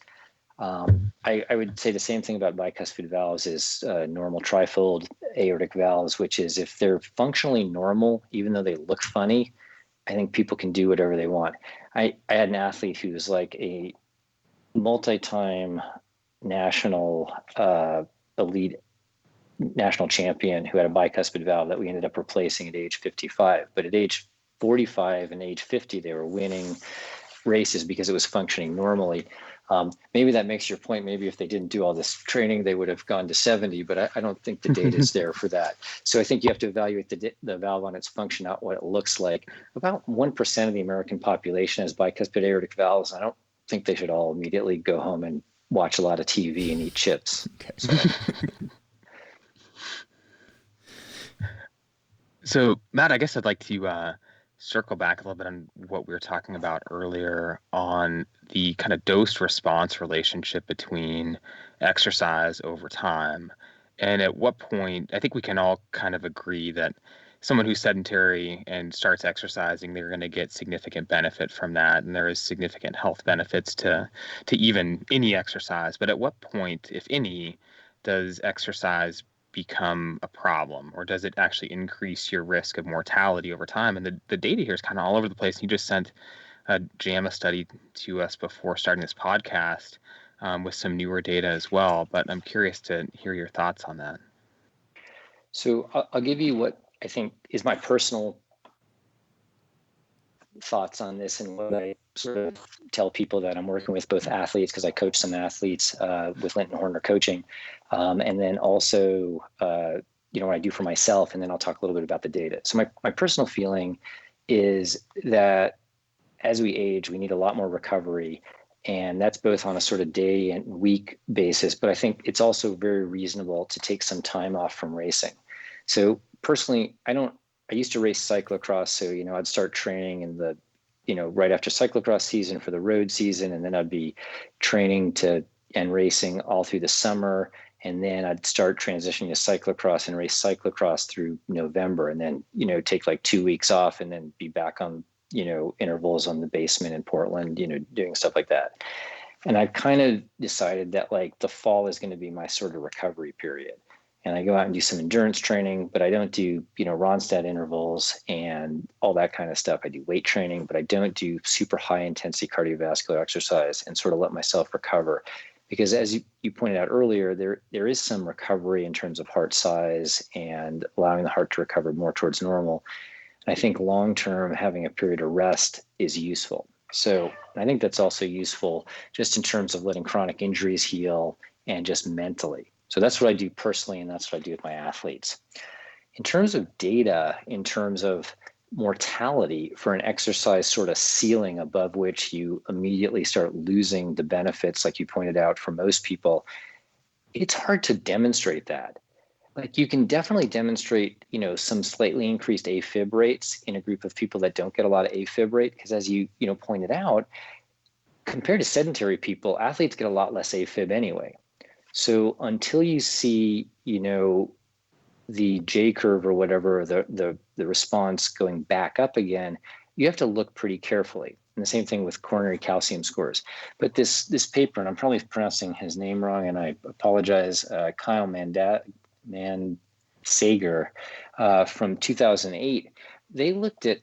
I would say the same thing about bicuspid valves is normal trifold aortic valves, which is if they're functionally normal, even though they look funny, I think people can do whatever they want. I had an athlete who was like a multi-time national elite national champion who had a bicuspid valve that we ended up replacing at age 55. But at age 45 and age 50, they were winning races because it was functioning normally. Maybe that makes your point. Maybe if they didn't do all this training, they would have gone to 70, but I don't think the data is there for that. So I think you have to evaluate the valve on its function, not what it looks like. About 1% of the American population has bicuspid aortic valves. I don't think they should all immediately go home and watch a lot of TV and eat chips. Okay. So Matt, I guess I'd like to circle back a little bit on what we were talking about earlier on the kind of dose response relationship between exercise over time. And at what point, I think we can all kind of agree that someone who's sedentary and starts exercising, they're going to get significant benefit from that. And there is significant health benefits to even any exercise. But at what point, if any, does exercise become a problem, or does it actually increase your risk of mortality over time? And the data here is kind of all over the place. You just sent a JAMA study to us before starting this podcast with some newer data as well, but I'm curious to hear your thoughts on that. So I'll give you what I think is my personal thoughts on this, and what I sort of tell people that I'm working with, both athletes, because I coach some athletes with Linton Horner Coaching, and then also what I do for myself, and then I'll talk a little bit about the data. So my personal feeling is that as we age, we need a lot more recovery, and that's both on a sort of day and week basis, but I think it's also very reasonable to take some time off from racing. So personally, I used to race cyclocross, so I'd start training in the right after cyclocross season for the road season, and then I'd be training and racing all through the summer, and then I'd start transitioning to cyclocross and race cyclocross through November, and then take like 2 weeks off, and then be back on intervals on the basement in Portland, doing stuff like that. And I kind of decided that like the fall is going to be my sort of recovery period. And I go out and do some endurance training, but I don't do, Ronstadt intervals and all that kind of stuff. I do weight training, but I don't do super high intensity cardiovascular exercise, and sort of let myself recover. Because as you pointed out earlier, there is some recovery in terms of heart size and allowing the heart to recover more towards normal. And I think long-term, having a period of rest is useful. So I think that's also useful just in terms of letting chronic injuries heal and just mentally. So that's what I do personally, and that's what I do with my athletes. In terms of data, in terms of mortality for an exercise sort of ceiling above which you immediately start losing the benefits, like you pointed out, for most people, it's hard to demonstrate that. Like you can definitely demonstrate, some slightly increased AFib rates in a group of people that don't get a lot of AFib rate, because as you pointed out, compared to sedentary people, athletes get a lot less AFib anyway. So until you see, the J curve or whatever, the response going back up again, you have to look pretty carefully. And the same thing with coronary calcium scores. But this paper, and I'm probably pronouncing his name wrong, and I apologize, Kyle Sager from 2008, they looked at,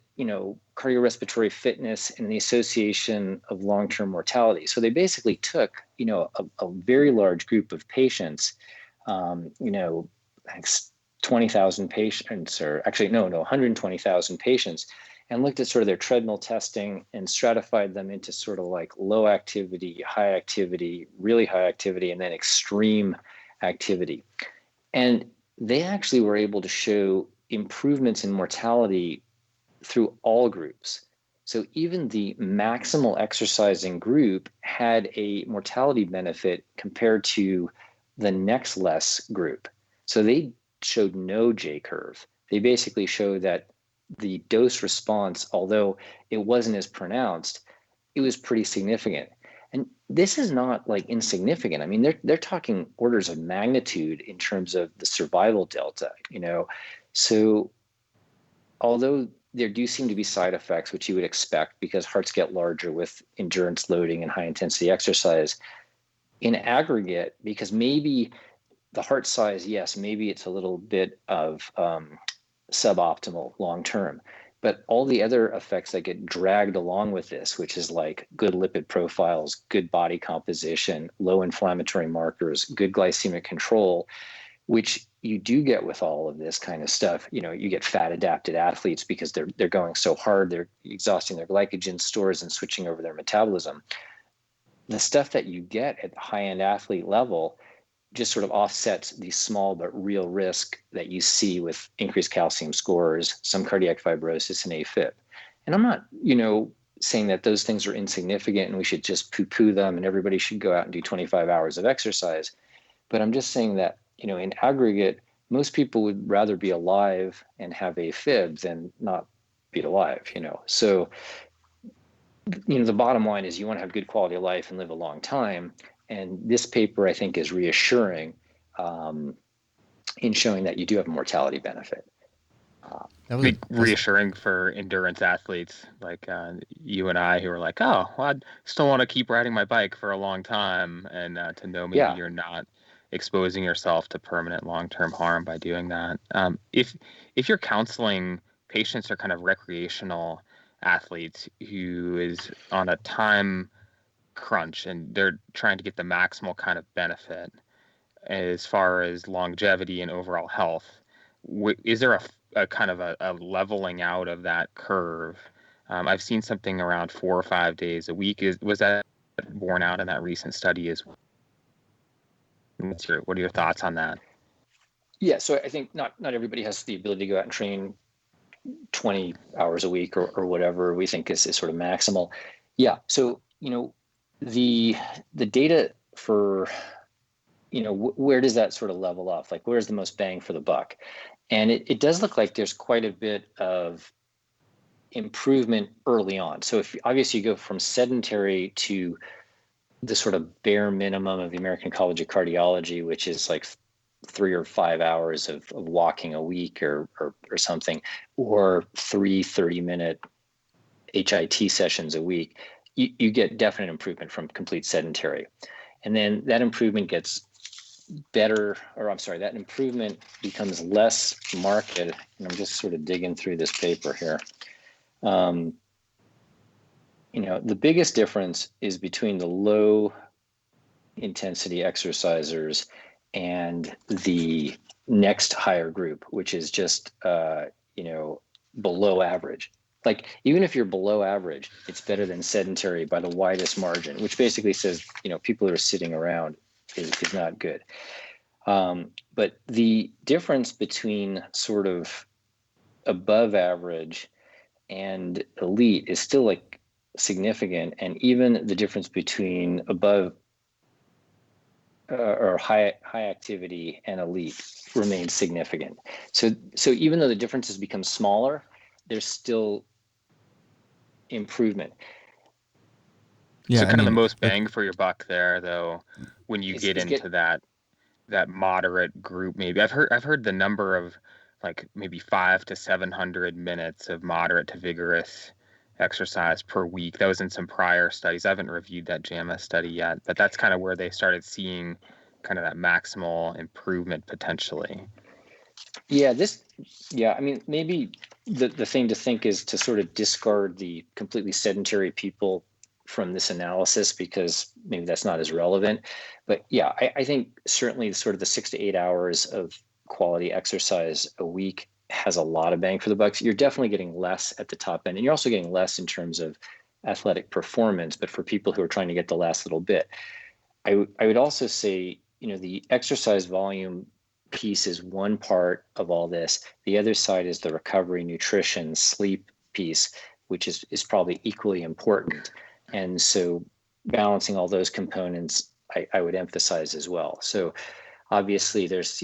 cardiorespiratory fitness and the association of long-term mortality. So they basically took, a very large group of patients, 20,000 patients, or actually, no, 120,000 patients, and looked at sort of their treadmill testing and stratified them into sort of like low activity, high activity, really high activity, and then extreme activity. And they actually were able to show improvements in mortality through all groups. So even the maximal exercising group had a mortality benefit compared to the next less group. So they showed no J curve. They basically showed that the dose response, although it wasn't as pronounced, it was pretty significant. And this is not like insignificant. I mean, they're talking orders of magnitude in terms of the survival delta, So although there do seem to be side effects, which you would expect because hearts get larger with endurance loading and high intensity exercise, in aggregate, because maybe the heart size, yes, maybe it's a little bit of suboptimal long-term, but all the other effects that get dragged along with this, which is like good lipid profiles, good body composition, low inflammatory markers, good glycemic control, which you do get with all of this kind of stuff. You get fat adapted athletes because they're going so hard, they're exhausting their glycogen stores and switching over their metabolism. The stuff that you get at the high-end athlete level just sort of offsets the small but real risk that you see with increased calcium scores, some cardiac fibrosis, and AFib. And I'm not, saying that those things are insignificant and we should just poo-poo them and everybody should go out and do 25 hours of exercise. But I'm just saying that, in aggregate, most people would rather be alive and have AFib than not be alive, So, the bottom line is you want to have good quality of life and live a long time. And this paper, I think, is reassuring in showing that you do have a mortality benefit. That was reassuring for endurance athletes like you and I, who are like, oh, well, I still want to keep riding my bike for a long time, and to know maybe you're not exposing yourself to permanent long-term harm by doing that. If you're counseling patients or kind of recreational athletes who is on a time crunch and they're trying to get the maximal kind of benefit as far as longevity and overall health, is there a kind of a leveling out of that curve? I've seen something around 4 or 5 days a week. Was that borne out in that recent study as well? What are your thoughts on that? Yeah, so I think not everybody has the ability to go out and train 20 hours a week or whatever we think is sort of maximal. Yeah, so the data for where does that sort of level off? Like, where's the most bang for the buck? And it does look like there's quite a bit of improvement early on. So if obviously you go from sedentary to the sort of bare minimum of the American College of Cardiology, which is like 3 or 5 hours of walking a week or something, or 3 30-minute HIT sessions a week, you get definite improvement from complete sedentary. And then that improvement gets better, that improvement becomes less marked. And I'm just sort of digging through this paper here. The biggest difference is between the low intensity exercisers and the next higher group, which is just, below average. Like, even if you're below average, it's better than sedentary by the widest margin, which basically says, people who are sitting around is not good. But the difference between sort of above average and elite is still like significant. And even the difference between above or high activity and elite remains significant. So even though the differences become smaller, there's still improvement. Yeah, so kind of the most bang for your buck there, though, when you get into that moderate group. Maybe I've heard the number of like maybe 500 to 700 minutes of moderate to vigorous exercise per week. That was in some prior studies. I haven't reviewed that JAMA study yet, but that's kind of where they started seeing kind of that maximal improvement potentially. Yeah, I mean, maybe the thing to think is to sort of discard the completely sedentary people from this analysis, because maybe that's not as relevant. But yeah, I think certainly sort of the 6 to 8 hours of quality exercise a week has a lot of bang for the bucks. You're definitely getting less at the top end, and you're also getting less in terms of athletic performance. But for people who are trying to get the last little bit, I would also say, the exercise volume piece is one part of all this. The other side is the recovery, nutrition, sleep piece, which is probably equally important. And so balancing all those components, I would emphasize as well. So obviously there's,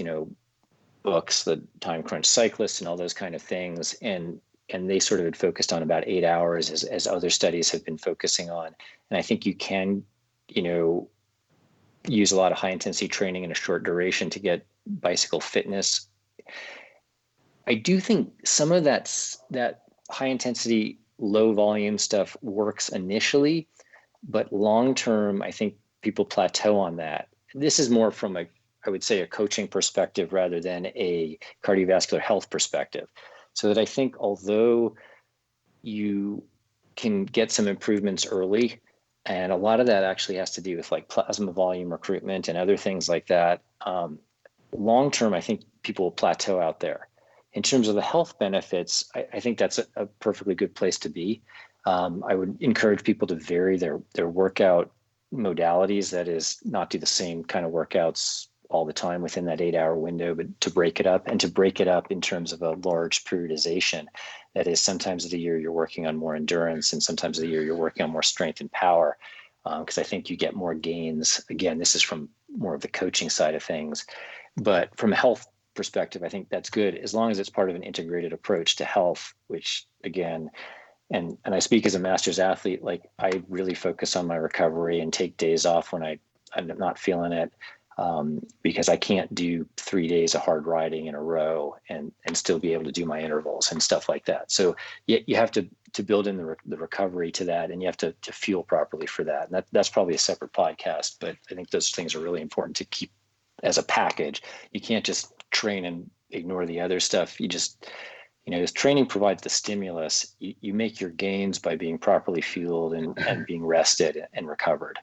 books, the Time Crunch Cyclist and all those kind of things. And they sort of had focused on about 8 hours as other studies have been focusing on. And I think you can, use a lot of high intensity training in a short duration to get bicycle fitness. I do think some of that high intensity, low volume stuff works initially, but long term, I think people plateau on that. This is more from I would say a coaching perspective rather than a cardiovascular health perspective. So that I think although you can get some improvements early, and a lot of that actually has to do with like plasma volume recruitment and other things like that, long term, I think people will plateau out there. In terms of the health benefits, I think that's a perfectly good place to be. I would encourage people to vary their workout modalities. That is, not do the same kind of workouts all the time within that 8-hour window, but to break it up, and to break it up in terms of a large periodization. That is, sometimes of the year you're working on more endurance, and sometimes of the year you're working on more strength and power, because I think you get more gains. Again, this is from more of the coaching side of things, but from a health perspective, I think that's good as long as it's part of an integrated approach to health, which again, and I speak as a master's athlete, like I really focus on my recovery and take days off when I'm not feeling it, because I can't do 3 days of hard riding in a row and still be able to do my intervals and stuff like that. So you have to build in the recovery to that, and you have to fuel properly for that. And that's probably a separate podcast, but I think those things are really important to keep as a package. You can't just train and ignore the other stuff. You just, as training provides the stimulus, you make your gains by being properly fueled and being rested and recovered.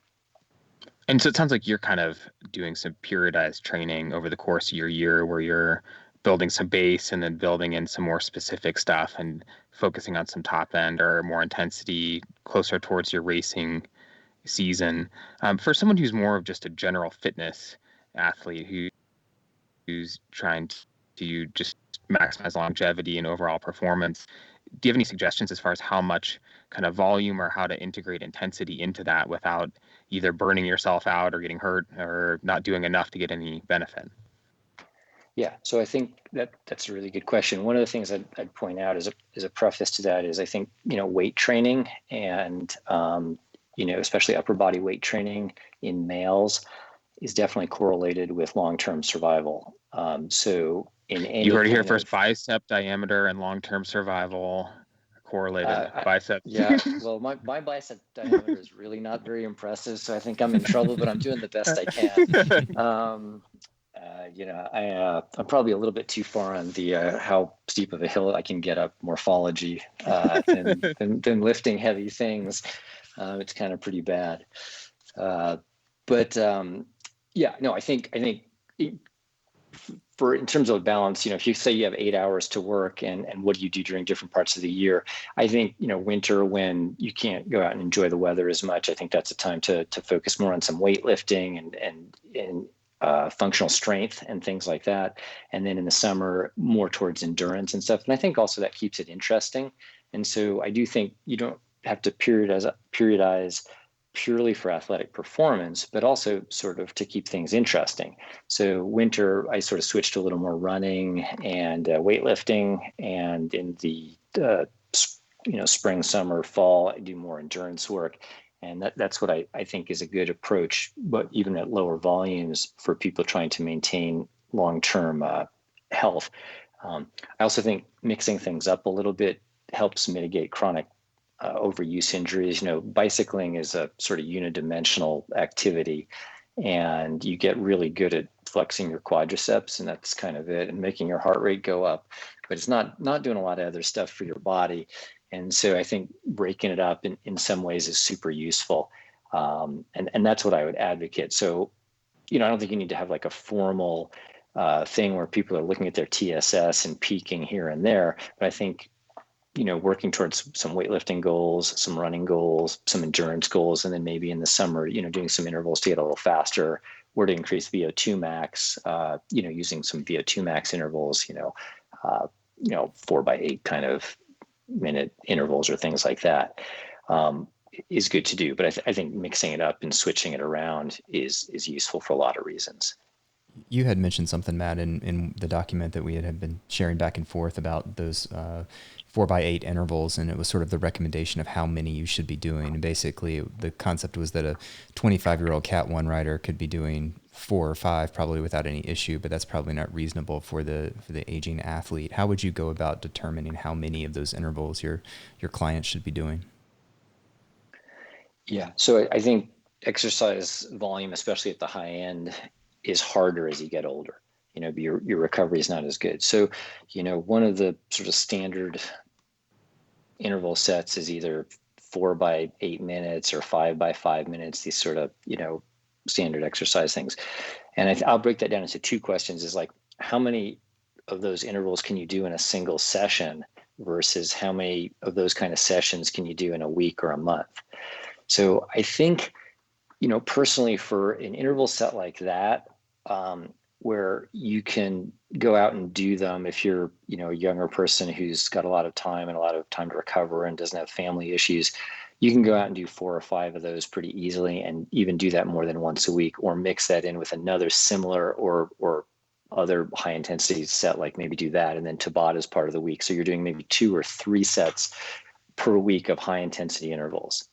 And so it sounds like you're kind of doing some periodized training over the course of your year, where you're building some base and then building in some more specific stuff and focusing on some top end or more intensity closer towards your racing season. For someone who's more of just a general fitness athlete who's trying to just maximize longevity and overall performance, do you have any suggestions as far as how much kind of volume or how to integrate intensity into that without either burning yourself out or getting hurt or not doing enough to get any benefit? Yeah, so I think that's a really good question. One of the things I'd point out as a preface to that is I think, weight training and, especially upper body weight training in males is definitely correlated with long-term survival. So in any you heard it here first, bicep diameter and long-term surviil correlated. Biceps. Yeah, well, my bicep diameter is really not very impressive, so I think I'm in trouble, but I'm doing the best I can. I'm probably a little bit too far on the how steep of a hill I can get up morphology than lifting heavy things. It's kind of pretty bad. I think in terms of balance, if you say you have 8 hours to work and what do you do during different parts of the year, I think, winter, when you can't go out and enjoy the weather as much, I think that's a time to focus more on some weightlifting and functional strength and things like that. And then in the summer, more towards endurance and stuff. And I think also that keeps it interesting. And so I do think you don't have to periodize purely for athletic performance, but also sort of to keep things interesting. So winter, I sort of switched to a little more running and weightlifting, and in the spring, summer, fall, I do more endurance work. And that's what I think is a good approach, but even at lower volumes for people trying to maintain long-term health. I also think mixing things up a little bit helps mitigate chronic overuse injuries. Bicycling is a sort of unidimensional activity, and you get really good at flexing your quadriceps, and that's kind of it, and making your heart rate go up, but it's not doing a lot of other stuff for your body. And so I think breaking it up in some ways is super useful. And that's what I would advocate. So, I don't think you need to have like a formal thing where people are looking at their TSS and peaking here and there. But I think, working towards some weightlifting goals, some running goals, some endurance goals, and then maybe in the summer, doing some intervals to get a little faster or to increase VO2 max, using some VO2 max intervals, 4x8 kind of minute intervals or things like that, is good to do. But I think mixing it up and switching it around is useful for a lot of reasons. You had mentioned something, Matt, in the document that we had been sharing back and forth about those 4x8 intervals, and it was sort of the recommendation of how many you should be doing. And basically, the concept was that a 25-year-old Cat 1 rider could be doing 4 or 5 probably without any issue, but that's probably not reasonable for the aging athlete. How would you go about determining how many of those intervals your clients should be doing? Yeah, so I think exercise volume, especially at the high end, is harder as you get older. Your recovery is not as good. So, one of the sort of standard interval sets is either 4x8 minutes or 5x5 minutes. These sort of, standard exercise things. And I'll break that down into two questions, is like, how many of those intervals can you do in a single session versus how many of those kind of sessions can you do in a week or a month? So I think, personally, for an interval set like that, where you can go out and do them, if you're, a younger person who's got a lot of time and a lot of time to recover and doesn't have family issues, you can go out and do 4 or 5 of those pretty easily, and even do that more than once a week, or mix that in with another similar or other high intensity set, like maybe do that and then Tabata part of the week. So you're doing maybe 2 or 3 sets per week of high intensity intervals.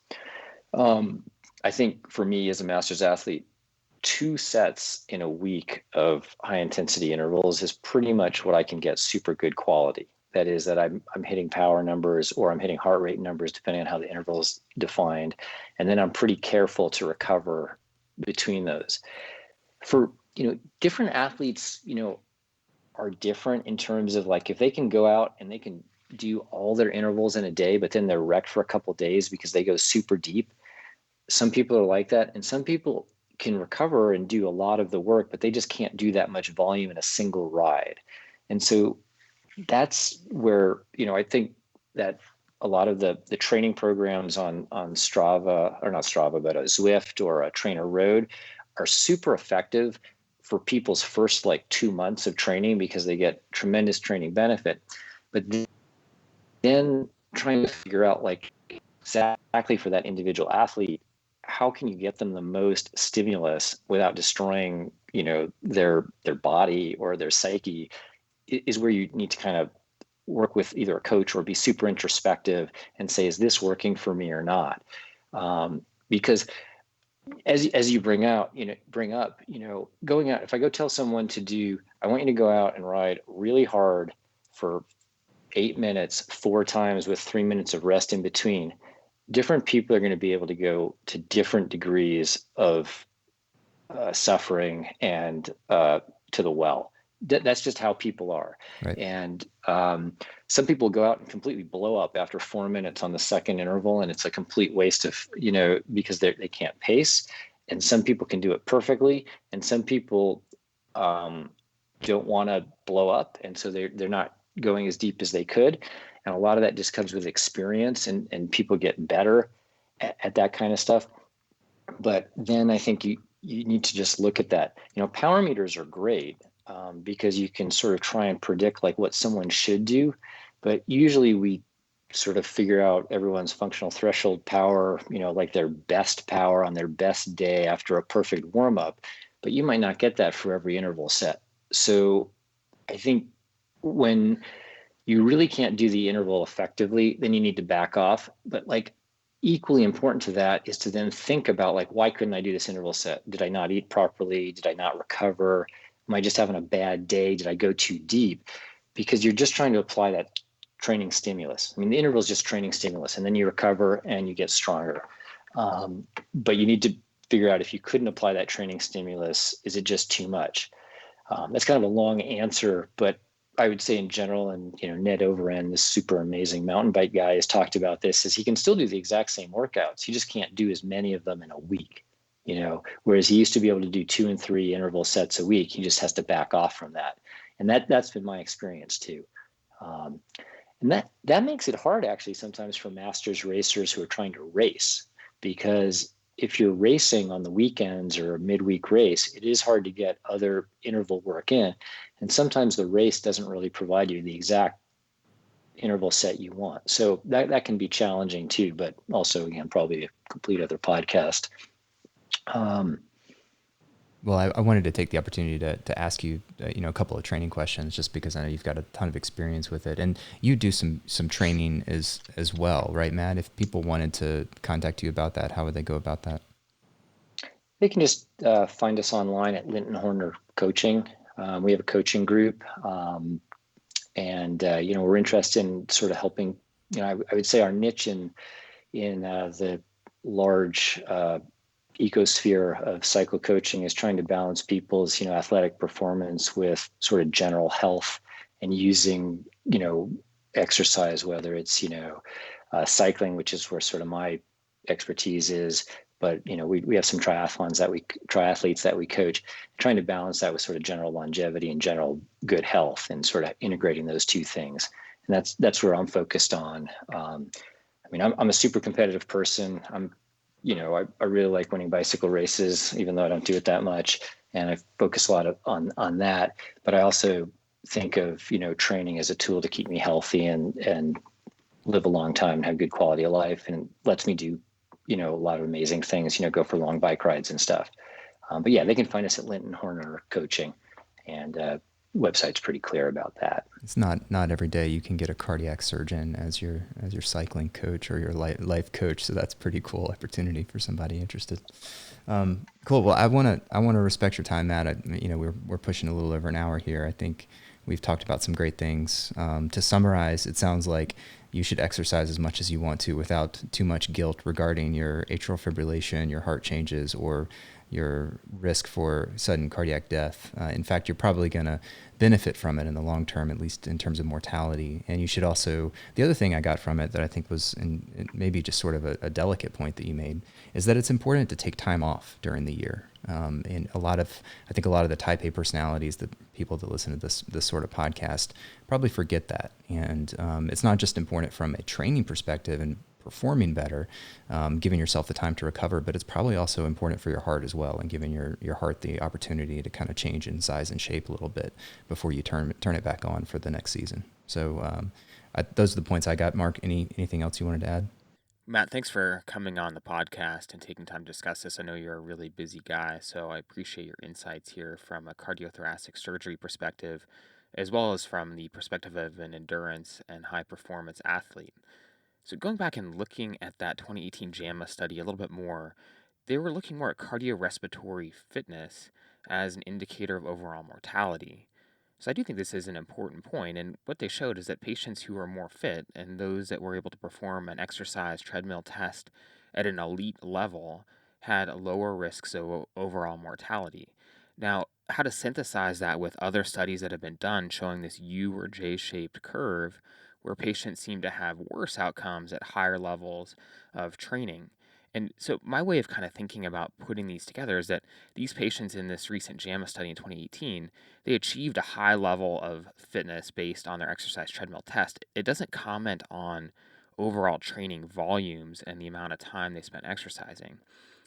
I think for me as a master's athlete, 2 sets in a week of high intensity intervals is pretty much what I can get super good quality. That is, that I'm hitting power numbers, or I'm hitting heart rate numbers, depending on how the interval is defined. And then I'm pretty careful to recover between those. For, different athletes, are different in terms of, like, if they can go out and they can do all their intervals in a day, but then they're wrecked for a couple of days because they go super deep. Some people are like that. And some people can recover and do a lot of the work, but they just can't do that much volume in a single ride. And so that's where, I think that a lot of the training programs on Strava, or not Strava, but a Zwift or a Trainer Road, are super effective for people's first 2 months of training, because they get tremendous training benefit. But then trying to figure out, exactly for that individual athlete, how can you get them the most stimulus without destroying, their body or their psyche, is where you need to kind of work with either a coach or be super introspective and say, is this working for me or not? Because as you bring up, going out, if I go tell someone I want you to go out and ride really hard for 8 minutes, 4 times with 3 minutes of rest in between, different people are going to be able to go to different degrees of suffering and to the well. That's just how people are. Right. And some people go out and completely blow up after 4 minutes on the second interval, and it's a complete waste of, because they can't pace. And some people can do it perfectly, and some people don't want to blow up, and so they're not going as deep as they could. And a lot of that just comes with experience, and people get better at that kind of stuff. But then I think you need to just look at that. Power meters are great, because you can sort of try and predict what someone should do. But usually we sort of figure out everyone's functional threshold power, their best power on their best day after a perfect warm up. But you might not get that for every interval set. So I think when you really can't do the interval effectively, then you need to back off. But equally important to that is to then think about why couldn't I do this interval set? Did I not eat properly? Did I not recover? Am I just having a bad day? Did I go too deep? Because you're just trying to apply that training stimulus. I mean, the interval is just training stimulus, and then you recover and you get stronger. But you need to figure out, if you couldn't apply that training stimulus, is it just too much? That's kind of a long answer, but I would say in general, and Ned Overend, this super amazing mountain bike guy, has talked about this, is he can still do the exact same workouts. He just can't do as many of them in a week. Whereas he used to be able to do 2 and 3 interval sets a week. He just has to back off from that. And that's been my experience too. And that makes it hard, actually, sometimes for masters racers who are trying to race, because if you're racing on the weekends or a midweek race, it is hard to get other interval work in. And sometimes the race doesn't really provide you the exact interval set you want. So that can be challenging too, but also, again, probably a complete other podcast. Well, I wanted to take the opportunity to ask you, a couple of training questions, just because I know you've got a ton of experience with it, and you do some training as well, right, Matt? If people wanted to contact you about that, how would they go about that? They can just find us online at Linton Horner Coaching. We have a coaching group, and we're interested in sort of helping. I would say our niche in the large ecosphere of cycle coaching is trying to balance people's athletic performance with sort of general health, and using exercise, whether it's cycling, which is where sort of my expertise is, But we have some triathletes that we coach, trying to balance that with sort of general longevity and general good health, and sort of integrating those two things. And that's where I'm focused on. I'm a super competitive person. I really like winning bicycle races, even though I don't do it that much, and I focus a lot on that. But I also think of training as a tool to keep me healthy and live a long time and have good quality of life, and lets me do a lot of amazing things, go for long bike rides and stuff. But yeah, they can find us at Linton Horner Coaching, and website's pretty clear about that. It's not every day you can get a cardiac surgeon as your cycling coach or your life coach, so that's a pretty cool opportunity for somebody interested. Cool. Well, I want to respect your time, Matt. We're pushing a little over an hour here. I think we've talked about some great things. To summarize, it sounds like you should exercise as much as you want to without too much guilt regarding your atrial fibrillation, your heart changes, or your risk for sudden cardiac death. In fact, you're probably going to benefit from it in the long term, at least in terms of mortality. And you should also, the other thing I got from it that I think was maybe just sort of a delicate point that you made, is that it's important to take time off during the year. And I think a lot of the type A personalities, the people that listen to this sort of podcast, probably forget that. And it's not just important from a training perspective and performing better, giving yourself the time to recover, but it's probably also important for your heart as well, and giving your heart the opportunity to kind of change in size and shape a little bit before you turn it back on for the next season. So those are the points I got. Mark, anything else you wanted to add? Matt, thanks for coming on the podcast and taking time to discuss this. I know you're a really busy guy, so I appreciate your insights here from a cardiothoracic surgery perspective, as well as from the perspective of an endurance and high performance athlete. So going back and looking at that 2018 JAMA study a little bit more, they were looking more at cardiorespiratory fitness as an indicator of overall mortality. So I do think this is an important point, and what they showed is that patients who are more fit and those that were able to perform an exercise treadmill test at an elite level had lower risks of overall mortality. Now, how to synthesize that with other studies that have been done showing this U or J-shaped curve where patients seem to have worse outcomes at higher levels of training. And so my way of kind of thinking about putting these together is that these patients in this recent JAMA study in 2018, they achieved a high level of fitness based on their exercise treadmill test. It doesn't comment on overall training volumes and the amount of time they spent exercising.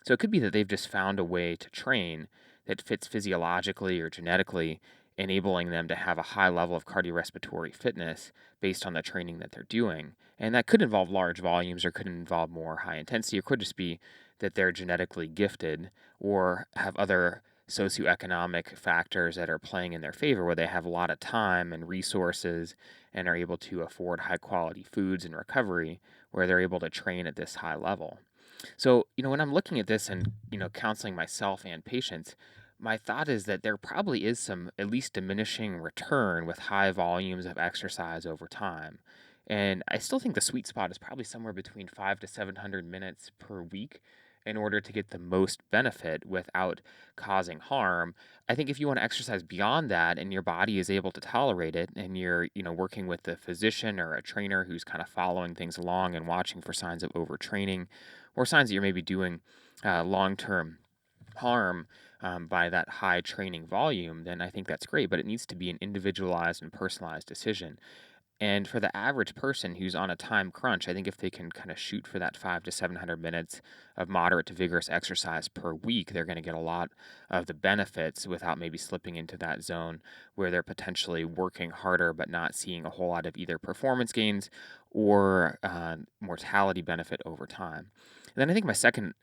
So it could be that they've just found a way to train that fits physiologically or genetically, enabling them to have a high level of cardiorespiratory fitness based on the training that they're doing. And that could involve large volumes, or could involve more high intensity, or could just be that they're genetically gifted or have other socioeconomic factors that are playing in their favor, where they have a lot of time and resources and are able to afford high quality foods and recovery, where they're able to train at this high level. So, when I'm looking at this and, counseling myself and patients, my thought is that there probably is some at least diminishing return with high volumes of exercise over time. And I still think the sweet spot is probably somewhere between 5 to 700 minutes per week in order to get the most benefit without causing harm. I think if you want to exercise beyond that and your body is able to tolerate it, and you're, working with a physician or a trainer who's kind of following things along and watching for signs of overtraining or signs that you're maybe doing long-term harm by that high training volume, then I think that's great. But it needs to be an individualized and personalized decision. And for the average person who's on a time crunch, I think if they can kind of shoot for that 5 to 700 minutes of moderate to vigorous exercise per week, they're going to get a lot of the benefits without maybe slipping into that zone where they're potentially working harder but not seeing a whole lot of either performance gains or mortality benefit over time. And then I think my second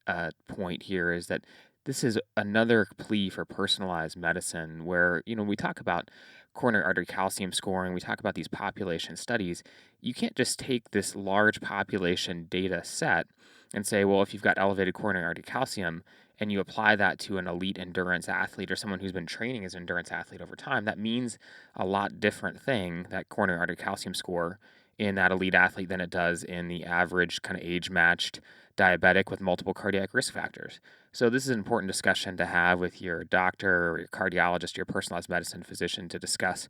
point here is that this is another plea for personalized medicine where, we talk about coronary artery calcium scoring, we talk about these population studies. You can't just take this large population data set and say, well, if you've got elevated coronary artery calcium and you apply that to an elite endurance athlete or someone who's been training as an endurance athlete over time, that means a lot different thing, that coronary artery calcium score, in that elite athlete than it does in the average kind of age-matched diabetic with multiple cardiac risk factors. So this is an important discussion to have with your doctor or your cardiologist, your personalized medicine physician, to discuss,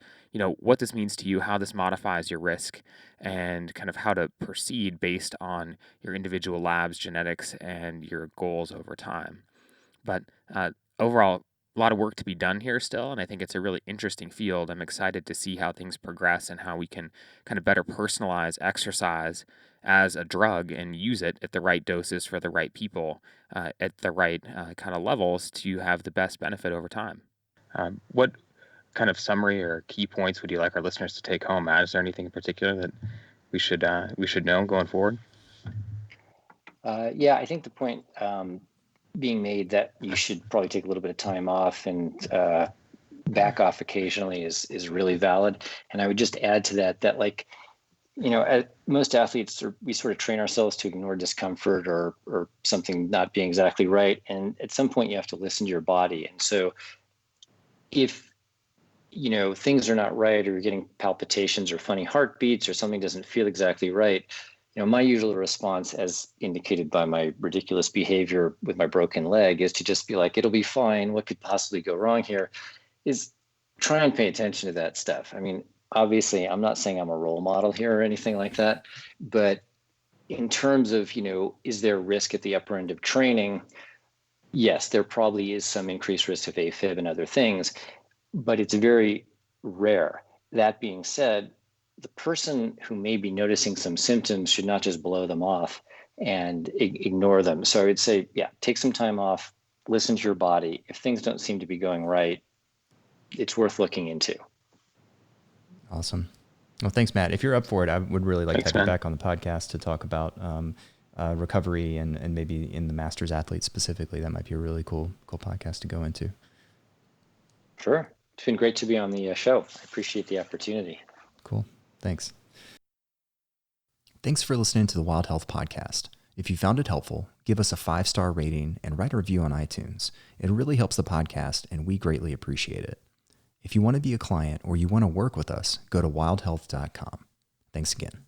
what this means to you, how this modifies your risk, and kind of how to proceed based on your individual labs, genetics, and your goals over time. But overall, a lot of work to be done here still, and I think it's a really interesting field. I'm excited to see how things progress and how we can kind of better personalize exercise as a drug and use it at the right doses for the right people at the right kind of levels to have the best benefit over time. What kind of summary or key points would you like our listeners to take home, Matt? Is there anything in particular that we should know going forward? Yeah, I think the point being made that you should probably take a little bit of time off and back off occasionally is really valid. And I would just add to that like, most athletes, we sort of train ourselves to ignore discomfort or something not being exactly right. And at some point you have to listen to your body. And so if, things are not right, or you're getting palpitations or funny heartbeats or something doesn't feel exactly right, my usual response, as indicated by my ridiculous behavior with my broken leg, is to just be like, it'll be fine. What could possibly go wrong here? Is try and pay attention to that stuff. I mean, obviously, I'm not saying I'm a role model here or anything like that, but in terms of, is there risk at the upper end of training? Yes, there probably is some increased risk of AFib and other things, but it's very rare. That being said, the person who may be noticing some symptoms should not just blow them off and ignore them. So I would say, yeah, take some time off, listen to your body. If things don't seem to be going right, it's worth looking into. Awesome. Well, thanks, Matt. If you're up for it, I would really like to have you back on the podcast to talk about recovery and maybe in the masters athletes specifically. That might be a really cool podcast to go into. Sure. It's been great to be on the show. I appreciate the opportunity. Cool. Thanks. Thanks for listening to the Wild Health Podcast. If you found it helpful, give us a 5-star rating and write a review on iTunes. It really helps the podcast, and we greatly appreciate it. If you want to be a client or you want to work with us, go to wildhealth.com. Thanks again.